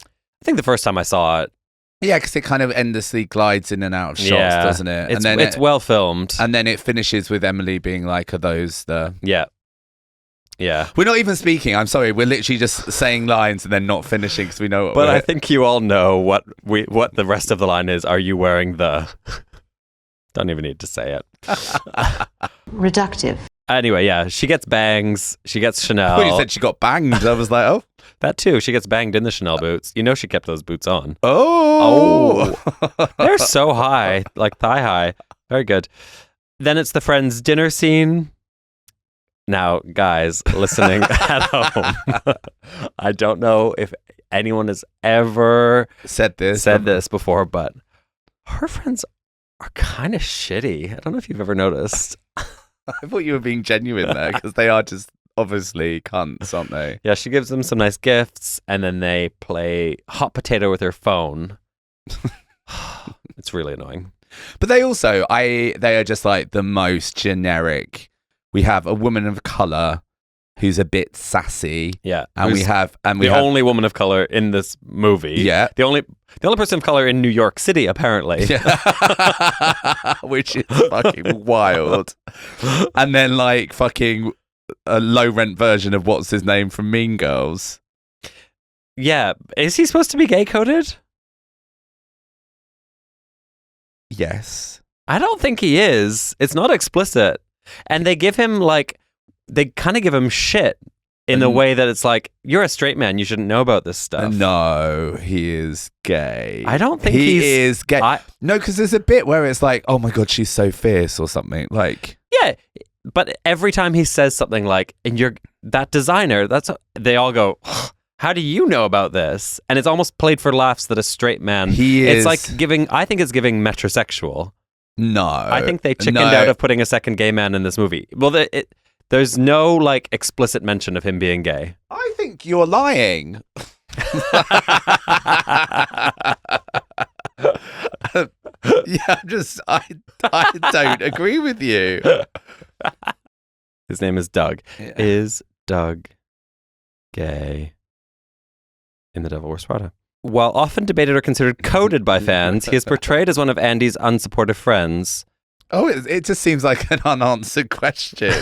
I think the first time I saw it. Yeah, because it kind of endlessly glides in and out of shots, doesn't it? And then it's well filmed. And then it finishes with Emily being like, "Are those the?" Yeah. Yeah. We're not even speaking. I'm sorry. We're literally just saying lines and then not finishing because we know what But I think you all know what the rest of the line is. Are you wearing the... Don't even need to say it. Reductive. Anyway, yeah. She gets bangs. She gets Chanel. Well, you said she got banged. I was like, oh. That too. She gets banged in the Chanel boots. You know she kept those boots on. Oh. They're so high. Like thigh high. Very good. Then it's the friends' dinner scene. Now, guys listening at home, I don't know if anyone has ever said this before, but her friends are kind of shitty. I don't know if you've ever noticed. I thought you were being genuine there because they are just obviously cunts, aren't they? Yeah, she gives them some nice gifts and then they play hot potato with her phone. It's really annoying. But they also, they are just like the most generic. We have a woman of color who's a bit sassy. Yeah. And we have the only woman of color in this movie. Yeah. The only person of color in New York City, apparently. Yeah. Which is fucking wild. And then like fucking a low rent version of what's his name from Mean Girls. Yeah. Is he supposed to be gay coded? Yes. I don't think he is. It's not explicit. And they give him they kind of give him shit in the way that it's like, you're a straight man, you shouldn't know about this stuff. No, he is gay. I don't think he is gay. No, because there's a bit where it's like, oh my God, she's so fierce or something. Like, yeah, but every time he says something like, and you're that designer, they all go, how do you know about this? And it's almost played for laughs that a straight man, it's like I think it's giving metrosexual. No. I think they chickened out of putting a second gay man in this movie. Well, there's no like explicit mention of him being gay. I think you're lying. Yeah, I don't agree with you. His name is Doug. Yeah. Is Doug gay in The Devil Wears Prada? While often debated or considered coded by fans, he is portrayed as one of Andy's unsupportive friends. Oh, it just seems like an unanswered question.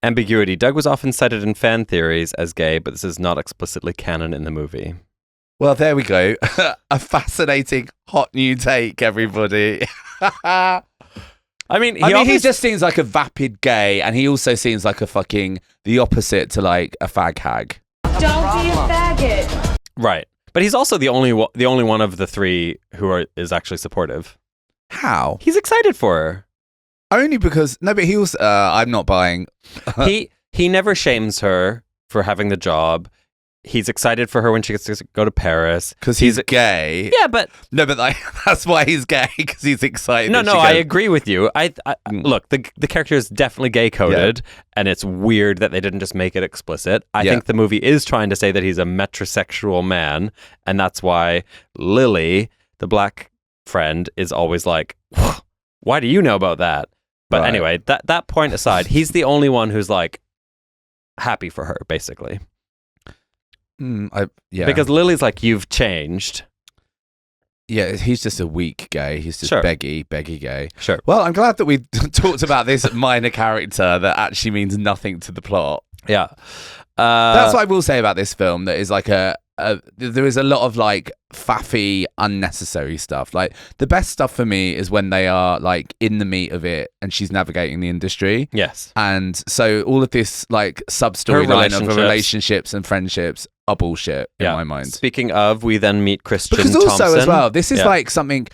Ambiguity. Doug was often cited in fan theories as gay, but this is not explicitly canon in the movie. Well, there we go. A fascinating hot new take, everybody. I mean, he just seems like a vapid gay, and he also seems like the opposite to like a fag hag. Don't be a faggot. Right. But he's also the only one of the three who is actually supportive. How? He's excited for her. Only because but he was. I'm not buying. He never shames her for having the job. He's excited for her when she gets to go to Paris because he's gay. Yeah, but that's why he's gay, because he's excited. No, I agree with you. I look, the character is definitely gay coded, and it's weird that they didn't just make it explicit. I think the movie is trying to say that he's a metrosexual man, and that's why Lily, the black friend, is always like, why do you know about that? But anyway, that point aside, he's the only one who's like happy for her, basically. Because Lily's like, you've changed. Yeah, he's just a weak gay. He's just beggy gay. Sure. Well, I'm glad that we talked about this minor character that actually means nothing to the plot. Yeah. That's what I will say about this film. That is like there is a lot of like faffy, unnecessary stuff. Like the best stuff for me is when they are like in the meat of it and she's navigating the industry. Yes. And so all of this like sub-storyline of relationships and friendships are bullshit in my mind. Speaking of, we then meet Christian because Thompson. Also as well, this is like something.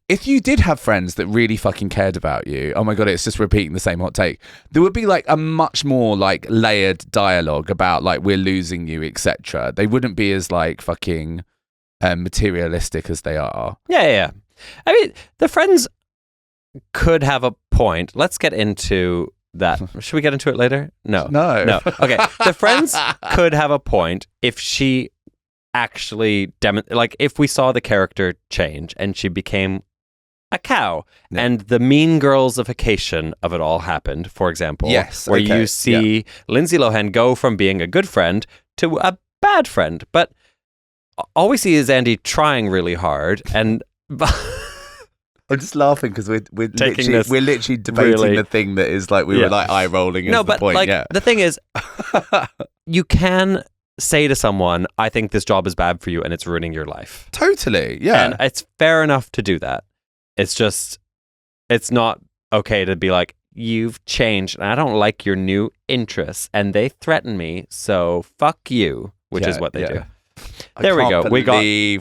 If you did have friends that really fucking cared about you, oh my God, it's just repeating the same hot take. There would be like a much more like layered dialogue about like, we're losing you, etc. They wouldn't be as like fucking materialistic as they are. Yeah. I mean, the friends could have a point. Let's get into that. Should we get into it later? No. Okay. The friends could have a point if she actually like if we saw the character change and she became a cow, and the Mean Girlsification of it all happened, for example. Yes, where you see Lindsay Lohan go from being a good friend to a bad friend, but all we see is Andy trying really hard, and I'm just laughing because we're literally debating the thing that is like we were like eye rolling. No, but the point. Like the thing is, you can say to someone, "I think this job is bad for you, and it's ruining your life." Totally, yeah, and it's fair enough to do that. It's just, it's not okay to be like, you've changed and I don't like your new interests and they threaten me, so fuck you, which is what they do. There we go.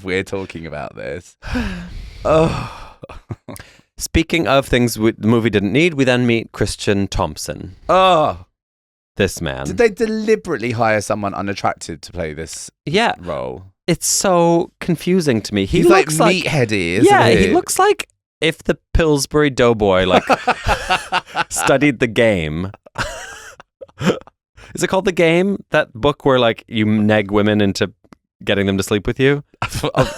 We're talking about this. Oh. Speaking of things the movie didn't need, we then meet Christian Thompson. Oh. This man. Did they deliberately hire someone unattractive to play this role? It's so confusing to me. He's looks like meatheady, isn't he? He looks like if the Pillsbury Doughboy studied the Game. Is it called The Game? That book where like you neg women into getting them to sleep with you?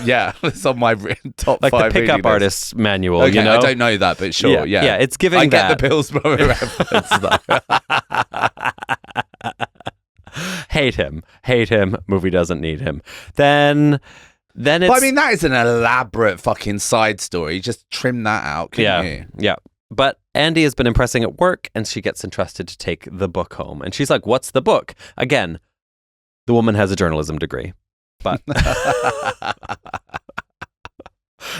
Yeah, it's on my top 5 like the pickup artist's manual. Okay, you know? I don't know that, but sure, yeah. It's giving I that. get the Pillsbury reference. Hate him. Movie doesn't need him. Then it's... But I mean, that is an elaborate fucking side story. Just trim that out, couldn't you? Yeah. But Andy has been impressing at work, and she gets entrusted to take the book home. And she's like, what's the book? Again, the woman has a journalism degree. But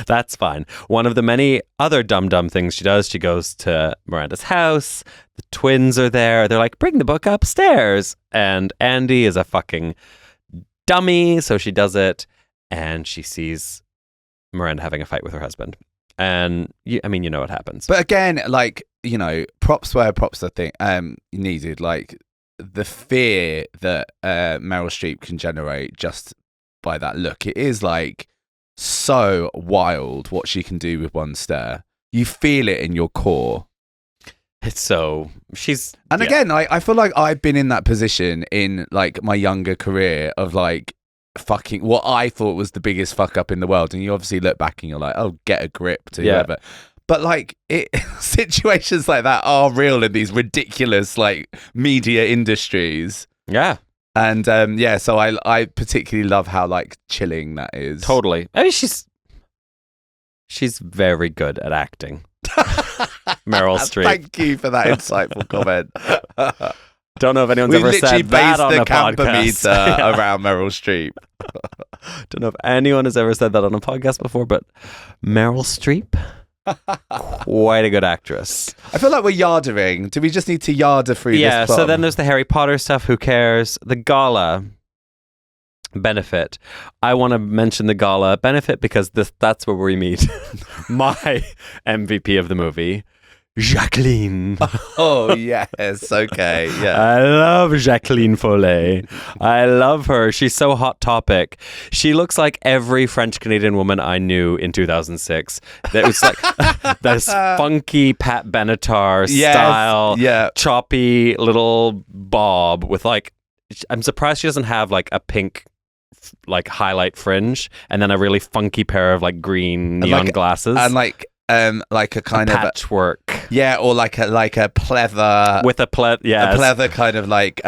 that's fine. One of the many other dumb things she does, she goes to Miranda's house. The twins are there. They're like, bring the book upstairs. And Andy is a fucking dummy. So she does it. And she sees Miranda having a fight with her husband. And you know what happens. But again, like, props where props are needed. Like the fear that Meryl Streep can generate just by that look. It is like so wild what she can do with one stare. You feel it in your core. It's so again, I feel like I've been in that position in like my younger career of like fucking what I thought was the biggest fuck up in the world, and you obviously look back and you're like, oh, get a grip to whoever. But like situations like that are real in these ridiculous like media industries. Yeah. And so I particularly love how like chilling that is. Totally. I mean, she's very good at acting. Meryl Streep. Thank you for that insightful comment. Don't know if anyone's ever said that on a podcast. Around Meryl Streep. Don't know if anyone has ever said that on a podcast before, but Meryl Streep, quite a good actress. I feel like we're yardering. Do we just need to yarder through this plot? So then there's the Harry Potter stuff. Who cares? The gala benefit. I want to mention the gala benefit because that's where we meet my MVP of the movie, Jacqueline. Oh, yes. Okay. Yeah. I love Jacqueline Follet. I love her. She's so hot topic. She looks like every French Canadian woman I knew in 2006. That was like this funky Pat Benatar style, choppy little bob with like, I'm surprised she doesn't have like a pink like highlight fringe and then a really funky pair of like green neon glasses. And like a kind of patchwork, or like a pleather with a pleather kind of like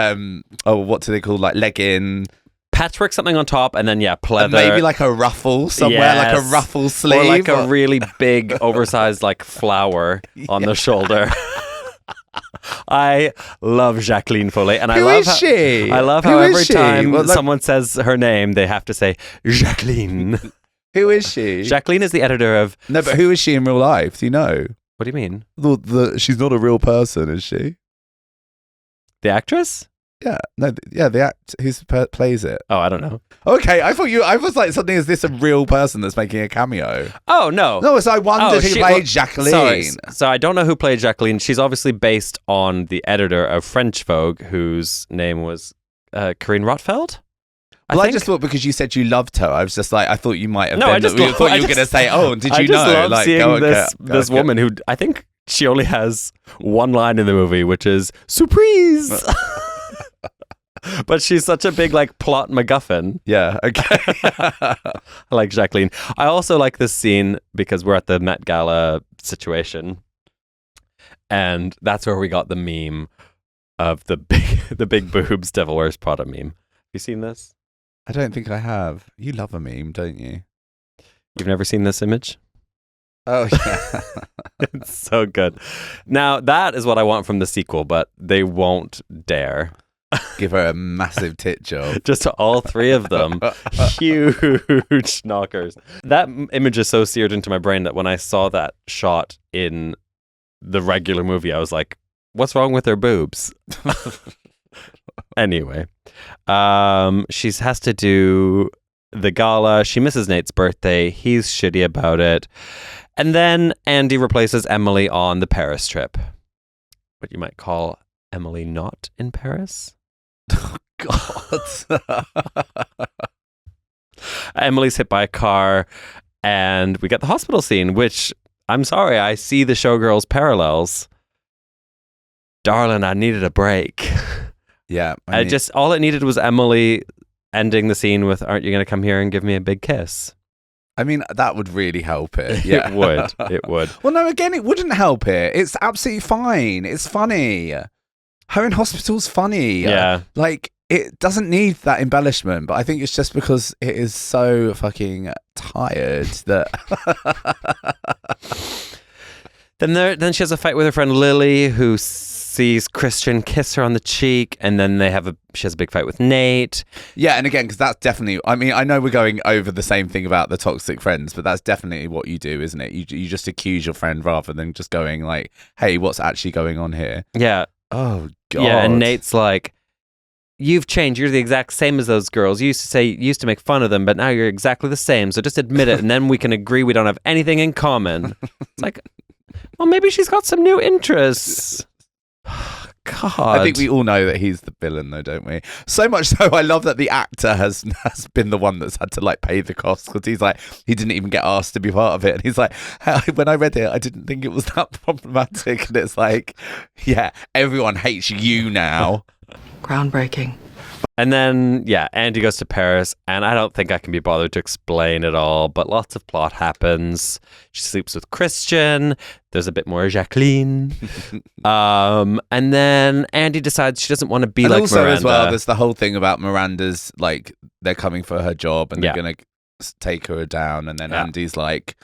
what do they call, like legging patchwork, something on top, and then pleather, and maybe like a ruffle somewhere, like a ruffle sleeve, or like a really big oversized like flower on the shoulder. I love Jacqueline Follet, and I love how every time someone says her name, they have to say Jacqueline. Who is she? Jacqueline is the editor of... No, but who is she in real life? Do you know? What do you mean? She's not a real person, is she? The actress? Yeah. No, the who plays it. Oh, I don't know. Okay, I was like, something, is this a real person that's making a cameo? Oh, no. No, so I wondered who played Jacqueline. So I don't know who played Jacqueline. She's obviously based on the editor of French Vogue, whose name was Corinne Rothfeld? I just thought because you said you loved her, I was just like, I thought you might have. No, been, I just thought you were going to say, "Oh, did you know?" I just love like, seeing this woman who I think she only has one line in the movie, which is "surprise." But she's such a big like plot MacGuffin. Yeah, okay. I like Jacqueline. I also like this scene because we're at the Met Gala situation, and that's where we got the meme of the big boobs Devil Wears Prada meme. Have you seen this? I don't think I have. You love a meme, don't you? You've never seen this image? Oh, yeah. It's so good. Now, that is what I want from the sequel, but they won't dare. Give her a massive tit job. Just to all three of them. Huge knockers. That image is so seared into my brain that when I saw that shot in the regular movie, I was like, what's wrong with her boobs? Anyway, she has to do the gala. She misses Nate's birthday. He's shitty about it. And then Andy replaces Emily on the Paris trip. What you might call Emily not in Paris. Oh, God. Emily's hit by a car, and we get the hospital scene, which, I'm sorry, I see the Showgirls parallels. Darling, I needed a break. Yeah. All it needed was Emily ending the scene with, aren't you going to come here and give me a big kiss? I mean, that would really help it. Yeah. It would. Well, no, again, it wouldn't help it. It's absolutely fine. It's funny. Her in hospital's funny. Yeah. Like, it doesn't need that embellishment, but I think it's just because it is so fucking tired that. Then she has a fight with her friend Lily, who sees Christian kiss her on the cheek, and then she has a big fight with Nate. Yeah, and again, because that's definitely. I mean, I know we're going over the same thing about the toxic friends, but that's definitely what you do, isn't it? You just accuse your friend rather than just going like, "Hey, what's actually going on here?" Yeah. Oh God. Yeah, and Nate's like, "You've changed. You're the exact same as those girls. You used to make fun of them, but now you're exactly the same. So just admit it, and then we can agree we don't have anything in common." It's like, well, maybe she's got some new interests. God. I think we all know that he's the villain, though, don't we? So much so, I love that the actor has been the one that's had to like pay the costs, because he's like, he didn't even get asked to be part of it, and he's like, when I read it, I didn't think it was that problematic, and it's like, yeah, everyone hates you now. Groundbreaking. And then, yeah, Andy goes to Paris, and I don't think I can be bothered to explain it all, but lots of plot happens. She sleeps with Christian. There's a bit more Jacqueline. And then Andy decides she doesn't want to be like also, Miranda. as well, there's the whole thing about Miranda's, like, they're coming for her job, and they're going to take her down, and then Andy's like,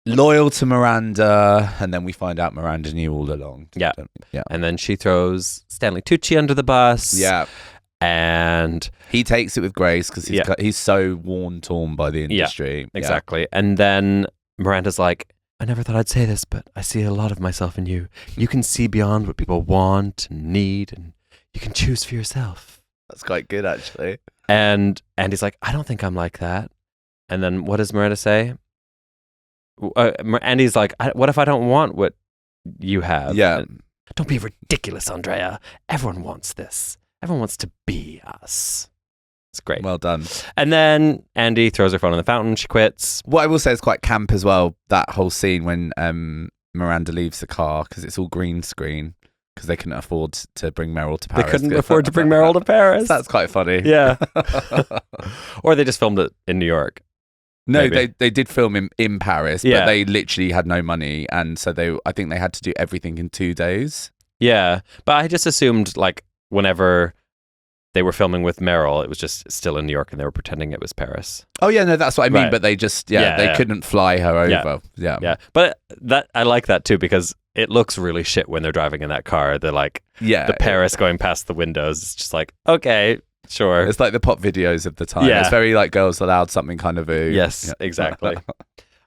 loyal to Miranda, and then we find out Miranda knew all along. Yeah. And then she throws Stanley Tucci under the bus. Yeah. And he takes it with grace because he's so torn by the industry. Yeah, exactly. And then Miranda's like, I never thought I'd say this, but I see a lot of myself in you. You can see beyond what people want and need, and you can choose for yourself. That's quite good, actually. And Andy's like, I don't think I'm like that. And then what does Miranda say? Andy's like, what if I don't want what you have? Yeah. Don't be ridiculous, Andrea. Everyone wants this. Everyone wants to be us. It's great. Well done. And then Andy throws her phone in the fountain. She quits. What I will say is quite camp as well, that whole scene when Miranda leaves the car, because it's all green screen, because they couldn't afford to bring Meryl'd to Paris. They couldn't afford to bring Meryl'd to Paris. That's quite funny. Yeah. Or they just filmed it in New York. No, they did film in Paris, Yeah. but they literally had no money, and so I think they had to do everything in 2 days. Yeah, but I just assumed like whenever they were filming with Meryl, it was just still in New York and they were pretending it was Paris. Oh yeah, no, that's what I mean. Right. But they just they couldn't fly her over. Yeah. But that I like that too, because it looks really shit when they're driving in that car. They're like, the Paris going past the windows. It's just like, okay, sure. It's like the pop videos of the time. Yeah. It's very like Girls Aloud, something kind of a Yes, exactly.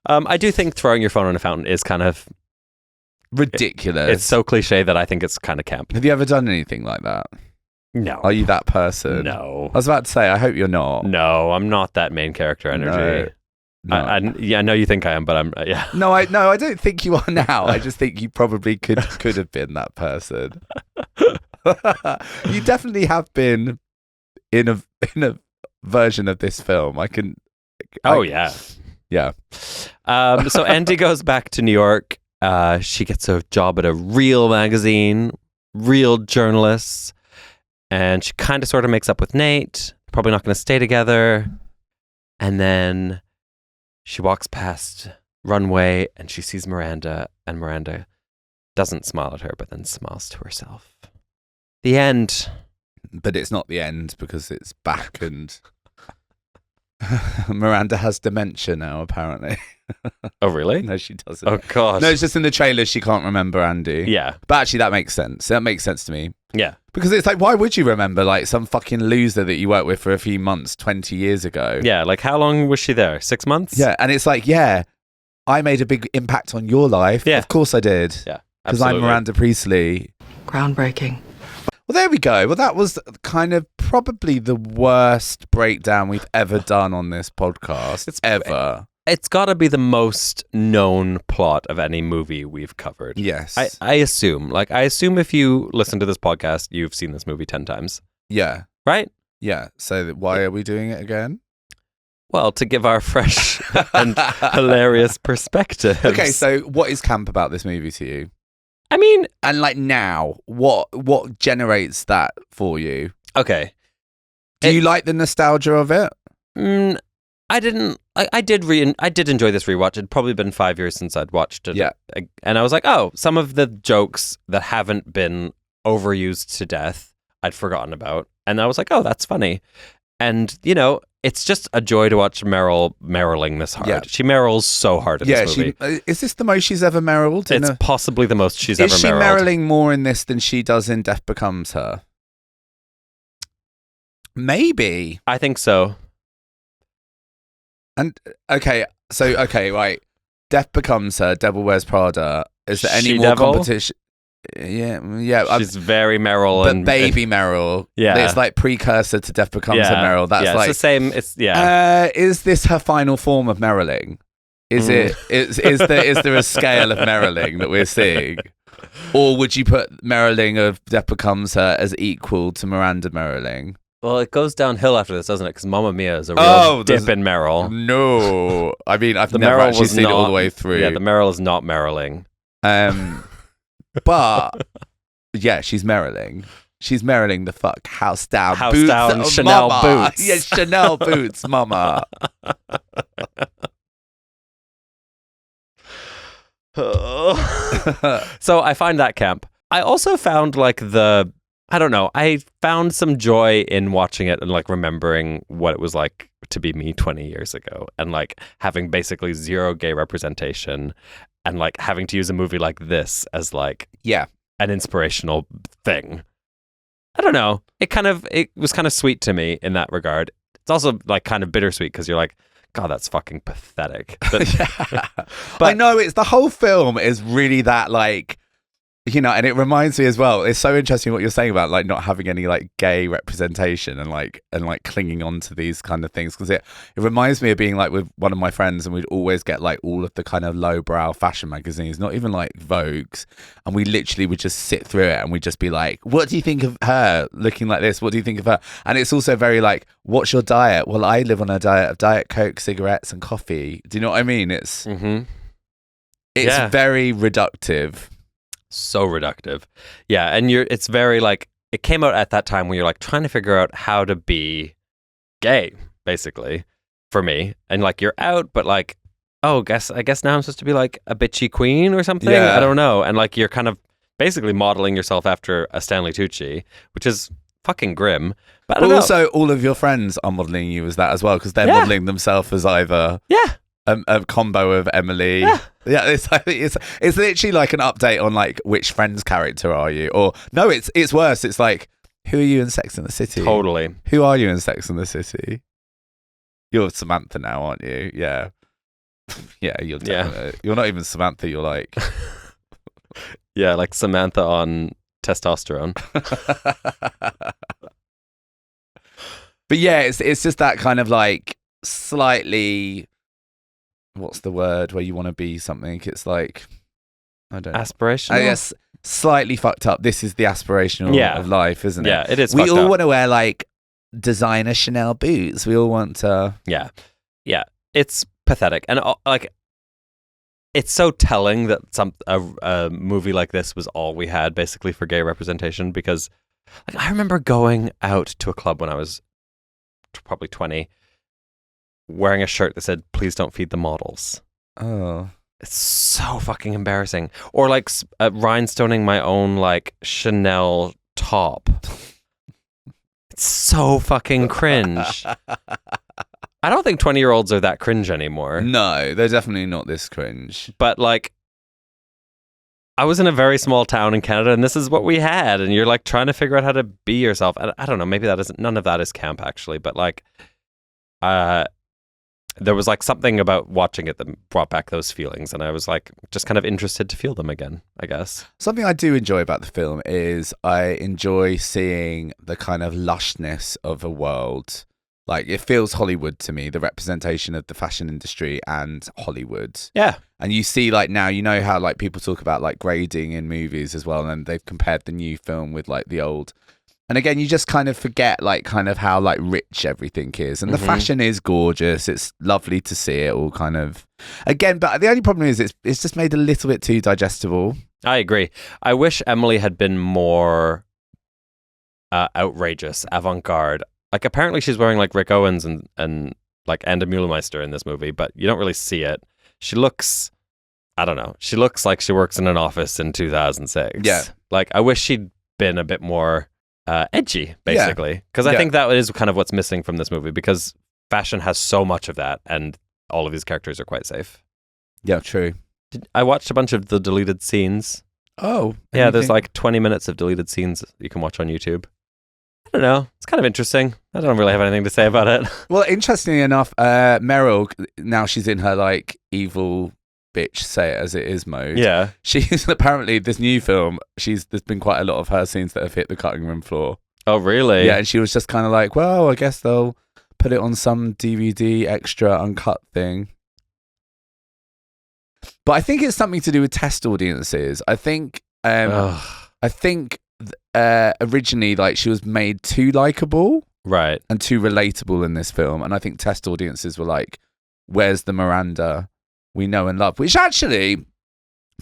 I do think throwing your phone in a fountain is kind of ridiculous. It's so cliche that I think it's kind of camp. Have you ever done anything like that? No. Are you that person? No. I was about to say, I hope you're not. No, I'm not that main character energy. No. I know you think I am, but I'm yeah. No, I don't think you are now. I just think you probably could have been that person. You definitely have been in a version of this film. Yeah. So Andy goes back to New York. She gets a job at a real magazine, real journalists, and she kind of sort of makes up with Nate. Probably not going to stay together. And then she walks past runway and she sees Miranda, and Miranda doesn't smile at her, but then smiles to herself. The end. But it's not the end, because it's back, and Miranda has dementia now, apparently. Oh, really? No, she doesn't. Oh, God. No, it's just in the trailer she can't remember Andy. Yeah. But actually, that makes sense. That makes sense to me. Yeah. Because it's like, why would you remember like some fucking loser that you worked with for a few months 20 years ago? Yeah, like how long was she there? 6 months? Yeah, and it's like, I made a big impact on your life. Yeah. Of course I did. Yeah, because I'm absolutely. Miranda Priestley. Groundbreaking. Well, there we go. Well, that was kind of probably the worst breakdown we've ever done on this podcast. Ever. It's got to be the most known plot of any movie we've covered. Yes. I assume. I assume if you listen to this podcast, you've seen this movie 10 times. Yeah. Right? Yeah. So why are we doing it again? Well, to give our fresh and hilarious perspectives. Okay, so what is camp about this movie to you? I mean... And like now, what generates that for you? Okay. Do you like the nostalgia of it? I didn't. I did enjoy this rewatch. It'd probably been 5 years since I'd watched it. Yeah. And I was like, oh, some of the jokes that haven't been overused to death, I'd forgotten about. And I was like, oh, that's funny. And, you know, it's just a joy to watch Meryl'ing this hard. Yeah. She Meryl's so hard in this movie. Is this the most she's ever Meryl'd? It's possibly the most she's ever Meryl'd. Is she Meryl'ing more in this than she does in Death Becomes Her? Maybe. I think so. And, right. Death Becomes Her, Devil Wears Prada. Is there any more competition? Yeah. She's very Meryl, but baby Meryl. Yeah, it's like precursor to Death Becomes Her Meryl. That's like it's the same. It's Is this her final form of Meryl'ing? Is it? Is there a scale of Meryl'ing that we're seeing, or would you put Meryl'ing of Death Becomes Her as equal to Miranda Meryl'ing? Well, it goes downhill after this, doesn't it? Because Mamma Mia is a real dip in Meryl. No, I mean I've never actually seen it all the way through. Yeah, the Meryl is not Meryl'ing. But yeah, she's Meryl'ing. She's Meryl'ing the fuck house down Chanel mama. boots. Yeah, Chanel boots, mama. So I find that camp. I also found I found some joy in watching it and like remembering what it was like to be me 20 years ago and like having basically zero gay representation and like having to use a movie like this as like an inspirational thing. I don't know. It was kind of sweet to me in that regard. It's also like kind of bittersweet because you're like, God, that's fucking pathetic. But I know it's the whole film is really that like, you know, and it reminds me as well. It's so interesting what you're saying about like not having any like gay representation and like clinging on to these kind of things because it reminds me of being like with one of my friends and we'd always get like all of the kind of lowbrow fashion magazines, not even like Vogue's, and we literally would just sit through it and we'd just be like, what do you think of her looking like this? What do you think of her? And it's also very like, what's your diet? Well, I live on a diet of Diet Coke, cigarettes, and coffee. Do you know what I mean? It's very reductive. So reductive. Yeah, and it's very like it came out at that time when you're like trying to figure out how to be gay, basically, for me. And like you're out, but like, I guess now I'm supposed to be like a bitchy queen or something. Yeah. I don't know. And like you're kind of basically modeling yourself after a Stanley Tucci, which is fucking grim. But also all of your friends are modeling you as that as well, because they're modeling themselves as either a combo of Emily. Yeah, it's literally like an update on like which Friends character are you, or no, it's worse. It's like, who are you in Sex and the City? Totally. Who are you in Sex and the City? You're Samantha now, aren't you? Yeah, yeah. You're not even Samantha. You're like like Samantha on testosterone. But yeah, it's just that kind of like slightly. What's the word where you want to be something? It's like, I don't know. Aspirational? I guess slightly fucked up. This is the aspirational of life, isn't it? Yeah, it is. We all want to wear like designer Chanel boots. We all want to. Yeah. It's pathetic. And like, it's so telling that a movie like this was all we had basically for gay representation, because like, I remember going out to a club when I was probably 20 wearing a shirt that said, "Please don't feed the models." Oh. It's so fucking embarrassing. Or like rhinestoning my own like Chanel top. It's so fucking cringe. I don't think 20-year-olds are that cringe anymore. No, they're definitely not this cringe. But like, I was in a very small town in Canada and this is what we had. And you're like trying to figure out how to be yourself. I don't know, maybe none of that is camp actually. But like, there was like something about watching it that brought back those feelings, and I was like just kind of interested to feel them again, I guess. Something I do enjoy about the film is I enjoy seeing the kind of lushness of a world. Like, it feels Hollywood to me, the representation of the fashion industry and Hollywood. Yeah. And you see, like, now, you know how like people talk about like grading in movies as well, and they've compared the new film with like the old. And again, you just kind of forget like kind of how like rich everything is. And the fashion is gorgeous. It's lovely to see it all kind of again. But the only problem is it's just made a little bit too digestible. I agree. I wish Emily had been more outrageous, avant-garde. Like apparently she's wearing like Rick Owens and like Enda Mulemeister in this movie, but you don't really see it. She looks, I don't know. She looks like she works in an office in 2006. Yeah. Like I wish she'd been a bit more edgy, basically. Because I think that is kind of what's missing from this movie, because fashion has so much of that, and all of these characters are quite safe. Yeah, true. I watched a bunch of the deleted scenes. Oh. Yeah, there's like 20 minutes of deleted scenes you can watch on YouTube. I don't know. It's kind of interesting. I don't really have anything to say about it. Well, interestingly enough, Meryl'd, now she's in her like evil bitch, say it as it is mode. Yeah. She's apparently, this new film, there's been quite a lot of her scenes that have hit the cutting room floor. Oh, really? Yeah, and she was just kind of like, well, I guess they'll put it on some DVD extra uncut thing. But I think it's something to do with test audiences. I think originally, like, she was made too likable, right, and too relatable in this film, and I think test audiences were like, "Where's the Miranda we know and love?" Which actually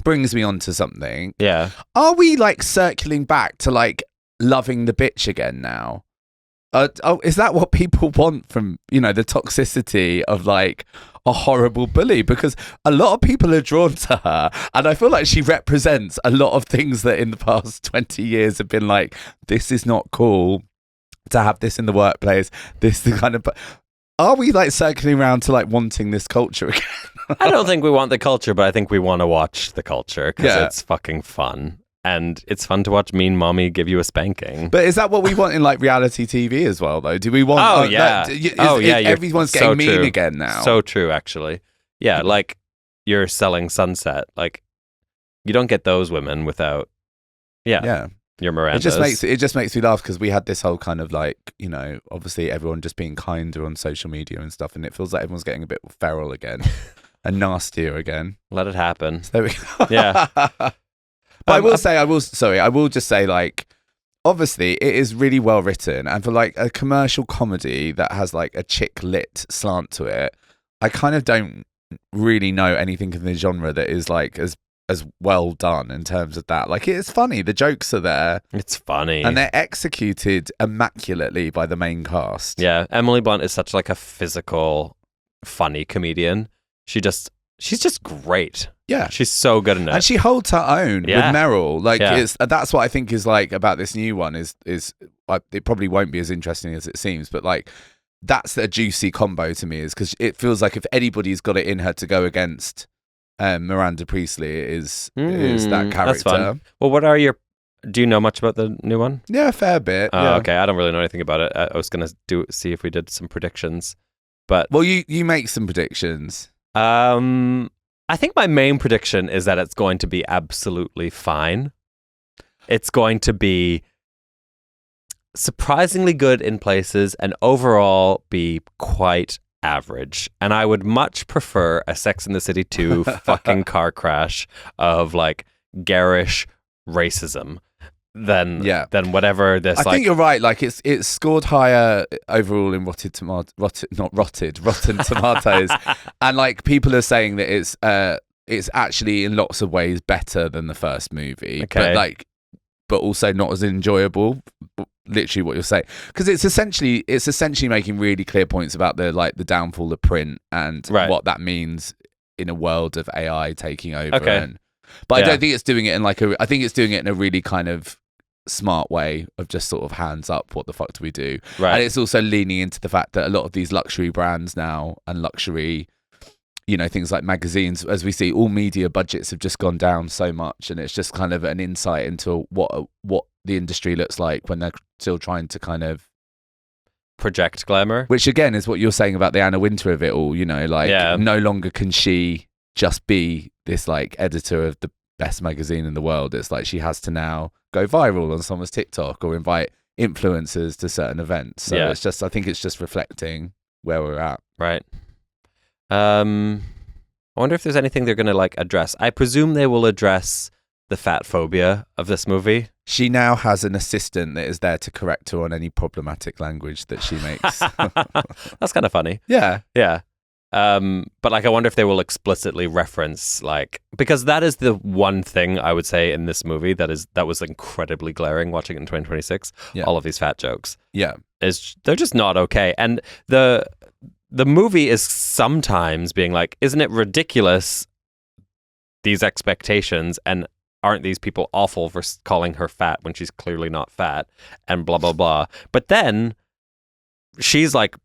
brings me on to something. Yeah, are we like circling back to like loving the bitch again now? Is that what people want from, the toxicity of like a horrible bully? Because a lot of people are drawn to her, and I feel like she represents a lot of things that in the past 20 years have been like, this is not cool to have this in the workplace. This is the kind of... Are we like circling around to like wanting this culture again? I don't think we want the culture, but I think we want to watch the culture because Yeah. it's fucking fun. And it's fun to watch mean mommy give you a spanking. But is that what we want in like reality TV as well, though? Do we want... Oh, yeah. Everyone's getting mean again now. So true, actually. Yeah, like you're selling Sunset. Like, you don't get those women without... Yeah. Your Mirandas. It just makes me laugh because we had this whole kind of like, obviously everyone just being kinder on social media and stuff, and it feels like everyone's getting a bit feral again and nastier again. Let it happen. So there we go. Yeah. But I will just say, like, obviously it is really well written, and for like a commercial comedy that has like a chick lit slant to it, I kind of don't really know anything in the genre that is like as well done in terms of that. Like, it's funny, the jokes are there, it's funny, and they're executed immaculately by the main cast. Yeah, Emily Blunt is such like a physical, funny comedian. She's just great. Yeah, she's so good in it, and she holds her own with Meryl. Like, that's what I think is like about this new one is it probably won't be as interesting as it seems, but like that's a juicy combo to me, is because it feels like if anybody's got it in her to go against Miranda Priestley, it is that character. That's fun. Well, do you know much about the new one? Yeah, a fair bit. Okay, I don't really know anything about it. I was gonna see if we did some predictions, but you make some predictions. I think my main prediction is that it's going to be absolutely fine. It's going to be surprisingly good in places and overall be quite average. And I would much prefer a Sex and the City 2 fucking car crash of like garish racism than whatever this. I think you're right. Like it's scored higher overall in Rotten Tomatoes, and like people are saying that it's actually in lots of ways better than the first movie, but also not as enjoyable. Literally what you're saying, because it's essentially making really clear points about the downfall of print and what that means in a world of AI taking over. But I don't think it's doing it in I think it's doing it in a really kind of smart way of just sort of hands up, what the fuck do we do? Right. And it's also leaning into the fact that a lot of these luxury brands now and luxury, things like magazines, as we see, all media budgets have just gone down so much, and it's just kind of an insight into what the industry looks like when they're still trying to kind of project glamour, which again is what you're saying about the Anna Wintour of it all. No longer can she just be this like editor of the best magazine in the world. It's like she has to now go viral on someone's TikTok or invite influencers to certain events. So I think it's just reflecting where we're at. Right. I wonder if there's anything they're going to like address. I presume they will address the fat phobia of this movie. She now has an assistant that is there to correct her on any problematic language that she makes. That's kind of funny. Yeah. Yeah. But like, I wonder if they will explicitly reference because that is the one thing I would say in this movie that was incredibly glaring watching it in 2026. Yeah. All of these fat jokes. Yeah. They're just not okay. And the movie is sometimes being like, isn't it ridiculous, these expectations? And aren't these people awful for calling her fat when she's clearly not fat, and blah, blah, blah. But then she's like,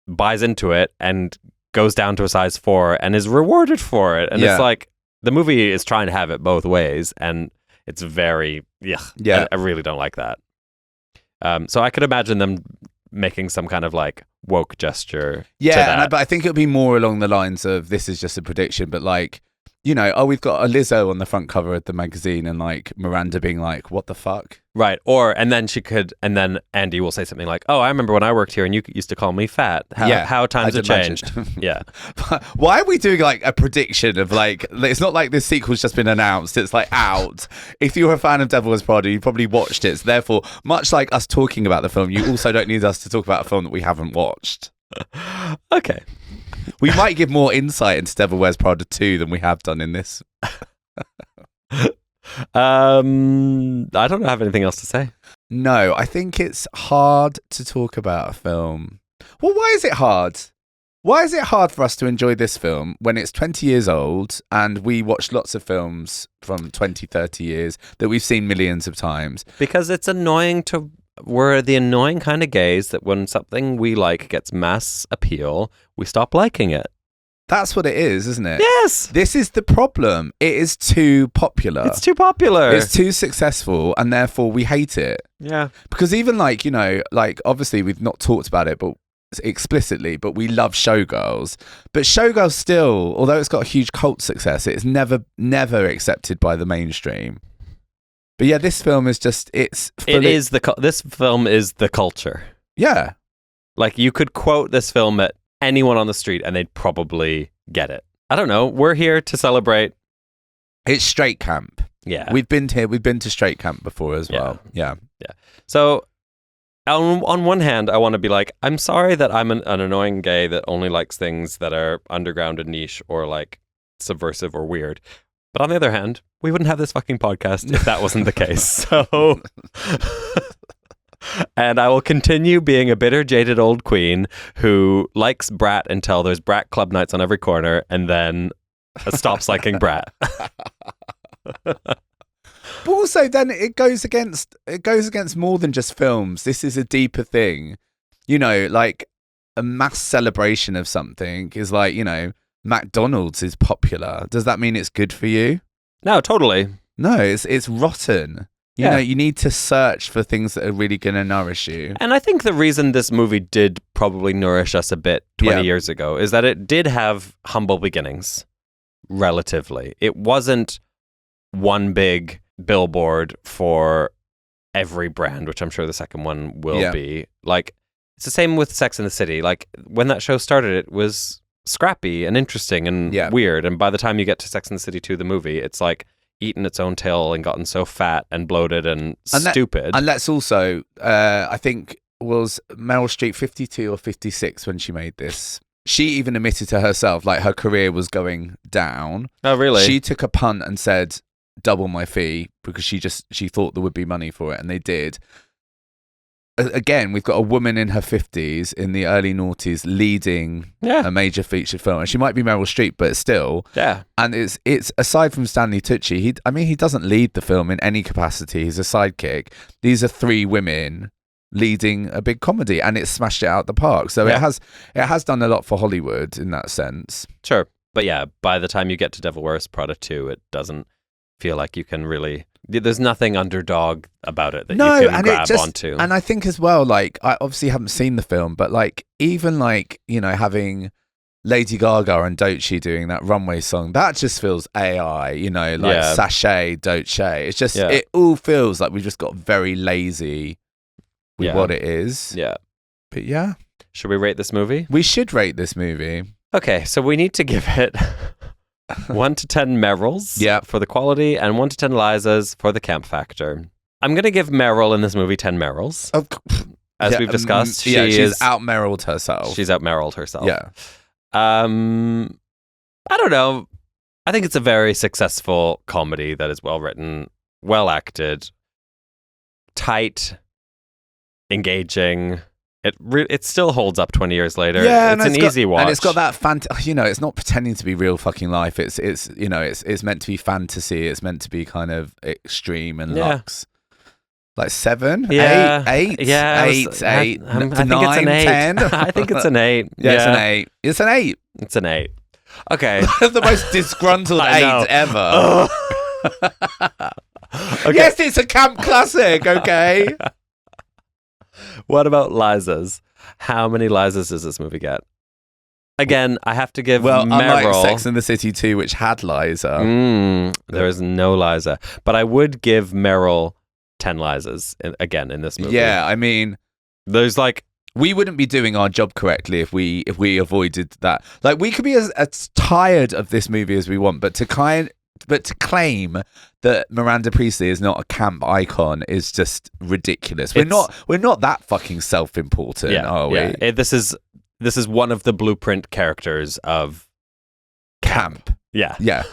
buys into it and goes down to a size 4 and is rewarded for it. And it's like, the movie is trying to have it both ways, and it's very, I really don't like that. So I could imagine them making some kind of like woke gesture. Yeah, but I think it would be more along the lines of, this is just a prediction, but like, you know, we've got a Lizzo on the front cover of the magazine, and like Miranda being like, what the fuck? Right. And then Andy will say something like, oh, I remember when I worked here and you used to call me fat. How times have changed. Yeah. Why are we doing like a prediction of like, it's not like this sequel's just been announced. It's like out. If you're a fan of Devil Wears Prada, you probably watched it. So therefore, much like us talking about the film, you also don't need us to talk about a film that we haven't watched. Okay. We might give more insight into Devil Wears Prada 2 than we have done in this. I don't have anything else to say. No, I think it's hard to talk about a film. Well, why is it hard? Why is it hard for us to enjoy this film when it's 20 years old and we watch lots of films from 20, 30 years that we've seen millions of times? Because it's annoying we're the annoying kind of gays that when something we like gets mass appeal, we stop liking it. That's what it is, isn't it? Yes. This is the problem. It is too popular. It's too popular. It's too successful, and therefore we hate it. Yeah. Because even like, you know, like obviously we've not talked about it, but explicitly, but we love Showgirls. But Showgirls still, although it's got a huge cult success, it's never accepted by the mainstream. But yeah, this film is just, this film is the culture. Yeah. Like you could quote this film at anyone on the street and they'd probably get it. I don't know. We're here to celebrate. It's straight camp. Yeah. We've been to straight camp before as well. Yeah. So on one hand, I want to be like, I'm sorry that I'm an annoying gay that only likes things that are underground and niche or like subversive or weird. But on the other hand, we wouldn't have this fucking podcast if that wasn't the case. So, and I will continue being a bitter, jaded old queen who likes Brat until there's Brat club nights on every corner and then stops liking Brat. But also then it goes against more than just films. This is a deeper thing. You know, like a mass celebration of something is like, you know, McDonald's is popular. Does that mean it's good for you? No, totally. No, it's rotten. You know, you need to search for things that are really going to nourish you. And I think the reason this movie did probably nourish us a bit 20 years ago is that it did have humble beginnings, relatively. It wasn't one big billboard for every brand, which I'm sure the second one will be. Like, it's the same with Sex and the City. Like, when that show started, it was scrappy and interesting and weird, and by the time you get to Sex and the City 2, the movie, it's like eaten its own tail and gotten so fat and bloated and stupid. And let's also, I think, was Meryl Streep 52 or 56 when she made this? She even admitted to herself, like, her career was going down. Oh, really? She took a punt and said, double my fee, because she thought there would be money for it, and they did. Again, we've got a woman in her 50s, in the early noughties, leading a major feature film. And she might be Meryl Streep, but still. Yeah. And it's aside from Stanley Tucci, he doesn't lead the film in any capacity. He's a sidekick. These are 3 women leading a big comedy, and it smashed it out the park. So it has done a lot for Hollywood in that sense. Sure. But yeah, by the time you get to Devil Wears Prada 2, it doesn't feel like you can really... There's nothing underdog about it that you can grab onto. And I think as well, like, I obviously haven't seen the film, but like, even like, you know, having Lady Gaga and Doechii doing that runway song, that just feels AI, you know, like Sachet, Doechii. It's just, it all feels like we've just got very lazy with what it is. Yeah. But yeah. Should we rate this movie? We should rate this movie. Okay, so we need to give it 1 to 10 Meryl's for the quality and 1 to 10 Lizas for the camp factor. I'm going to give Meryl in this movie 10 Meryl's. As we've discussed, she's out-Meryl'd herself. She's out-Meryl'd herself. Yeah. I don't know. I think it's a very successful comedy that is well written, well acted, tight, engaging, it still holds up 20 years later. Yeah, it's an easy watch. And it's got that it's not pretending to be real fucking life. It's meant to be fantasy. It's meant to be kind of extreme and luxe. Like 7, 8, yeah, 8, 8, I think 9, it's an 8. 10. I think it's an 8. Yeah, it's an 8. It's an 8. It's an 8. Okay. The most disgruntled I know. 8 ever. Okay. Yes, it's a camp classic, okay? What about Liza's? How many Lizas does this movie get? Again, I have to give unlike Meryl... Sex and the City 2, which had Liza. There is no Liza. But I would give Meryl 10 Lizas, again, in this movie. Yeah, I mean... There's like... We wouldn't be doing our job correctly if we avoided that. Like, we could be as tired of this movie as we want, but to claim that Miranda Priestley is not a camp icon is just ridiculous. We're not that fucking self-important, are we? Yeah. This is one of the blueprint characters of camp. Yeah. Yeah.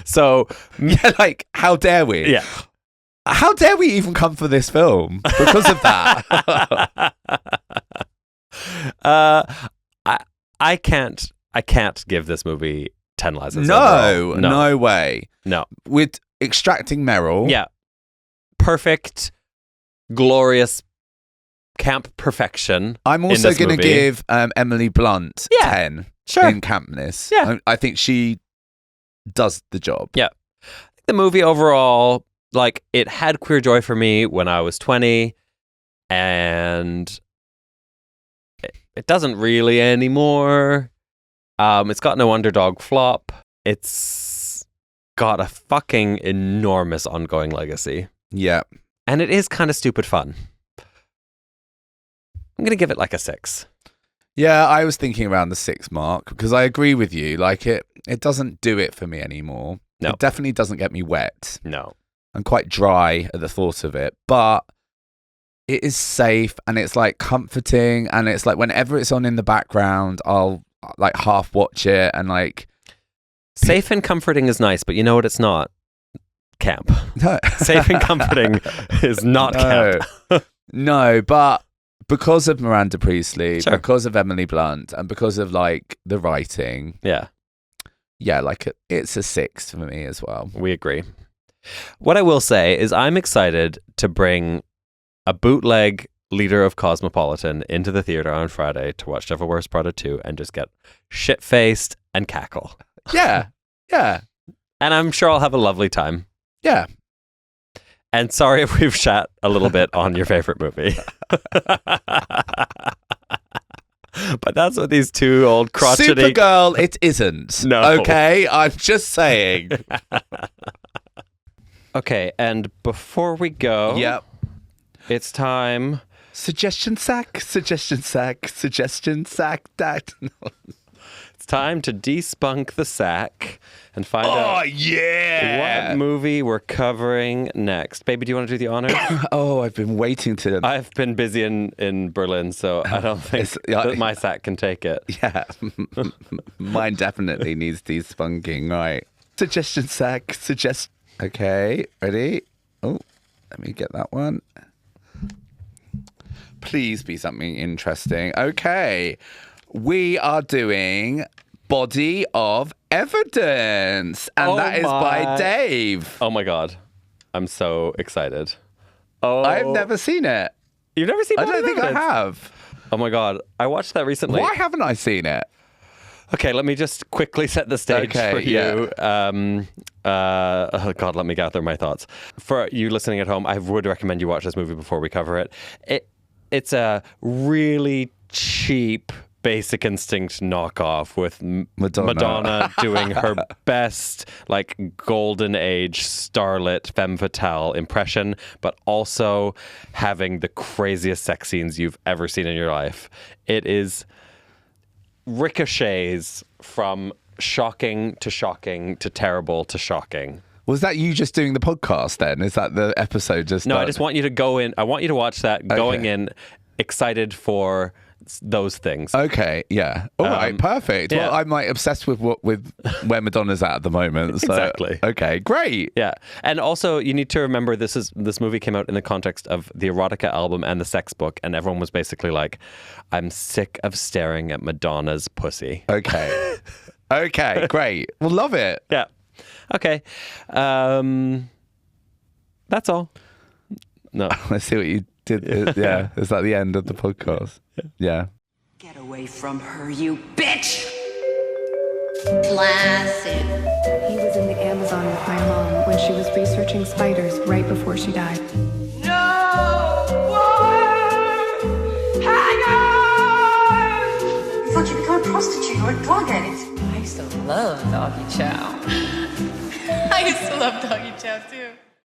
So yeah, like, how dare we? Yeah. How dare we even come for this film because of that? I can't give this movie 10 Lizas. No way. No. With extracting Meryl. Yeah. Perfect, glorious camp perfection. I'm also going to give Emily Blunt 10 in campness. Yeah. I think she does the job. Yeah. The movie overall, like, it had queer joy for me when I was 20, and it doesn't really anymore. It's got no underdog flop. It's got a fucking enormous ongoing legacy. Yeah. And it is kind of stupid fun. I'm going to give it like a 6. Yeah, I was thinking around the 6 mark because I agree with you. Like, it doesn't do it for me anymore. No. It definitely doesn't get me wet. No. I'm quite dry at the thought of it, but it is safe and it's like comforting, and it's like whenever it's on in the background, I'll like half watch it and like... Safe and comforting is nice, but you know what it's not? Camp. No. Safe and comforting is not camp. No, but because of Miranda Priestley, Sure. because of Emily Blunt, and because of like the writing, Yeah, like it's a 6 for me as well. we agree. What I will say is I'm excited to bring a bootleg leader of Cosmopolitan into the theater on Friday to watch Devil Wears Prada 2 and just get shit-faced and cackle. Yeah. And I'm sure I'll have a lovely time. Yeah. And sorry if we've chat a little bit on your favorite movie. But that's what these two old crotchety... Supergirl, it isn't. No. Okay? I'm just saying. Okay, and before we go... Yep. It's time... Suggestion sack. That. It's time to despunk the sack and find out what movie we're covering next. Baby, do you want to do the honors? Oh, I've been waiting to... I've been busy in Berlin, so I don't think that my sack can take it. Yeah. Mine definitely needs despunking. Right. Suggestion sack. Okay, ready? Oh, let me get that one. Please be something interesting. Okay. We are doing Body of Evidence. And that is by Dave. Oh my God. I'm so excited. Oh, I've never seen it. You've never seen Body I of don't think Evidence? I have. Oh my God. I watched that recently. Why haven't I seen it? Okay, let me just quickly set the stage for you. Oh God, let me gather my thoughts. For you listening at home, I would recommend you watch this movie before we cover it. It's a really cheap Basic Instinct knockoff with Madonna doing her best, like, golden age starlet femme fatale impression, but also having the craziest sex scenes you've ever seen in your life. It is ricochets from shocking to shocking to terrible to shocking. Was that you just doing the podcast then? Is that the episode just... No, I just want you to go in. I want you to watch that going in excited for those things. Okay, yeah. All right, perfect. yeah. Well, I'm like obsessed with where Madonna's at the moment. So, Exactly. Okay, great. Yeah. And also you need to remember this movie came out in the context of the erotica album and the sex book, and everyone was basically like, I'm sick of staring at Madonna's pussy. Okay. Okay, great. Well, love it. Yeah. Okay. That's all. No. Let's see what you did. Yeah. Is that the end of the podcast? Yeah. Get away from her, you bitch! Classic. He was in the Amazon with my mom when she was researching spiders right before she died. No more hangers! You thought you'd become a prostitute or a drug addict. I used to love doggy chow. I used to love doggy chow too.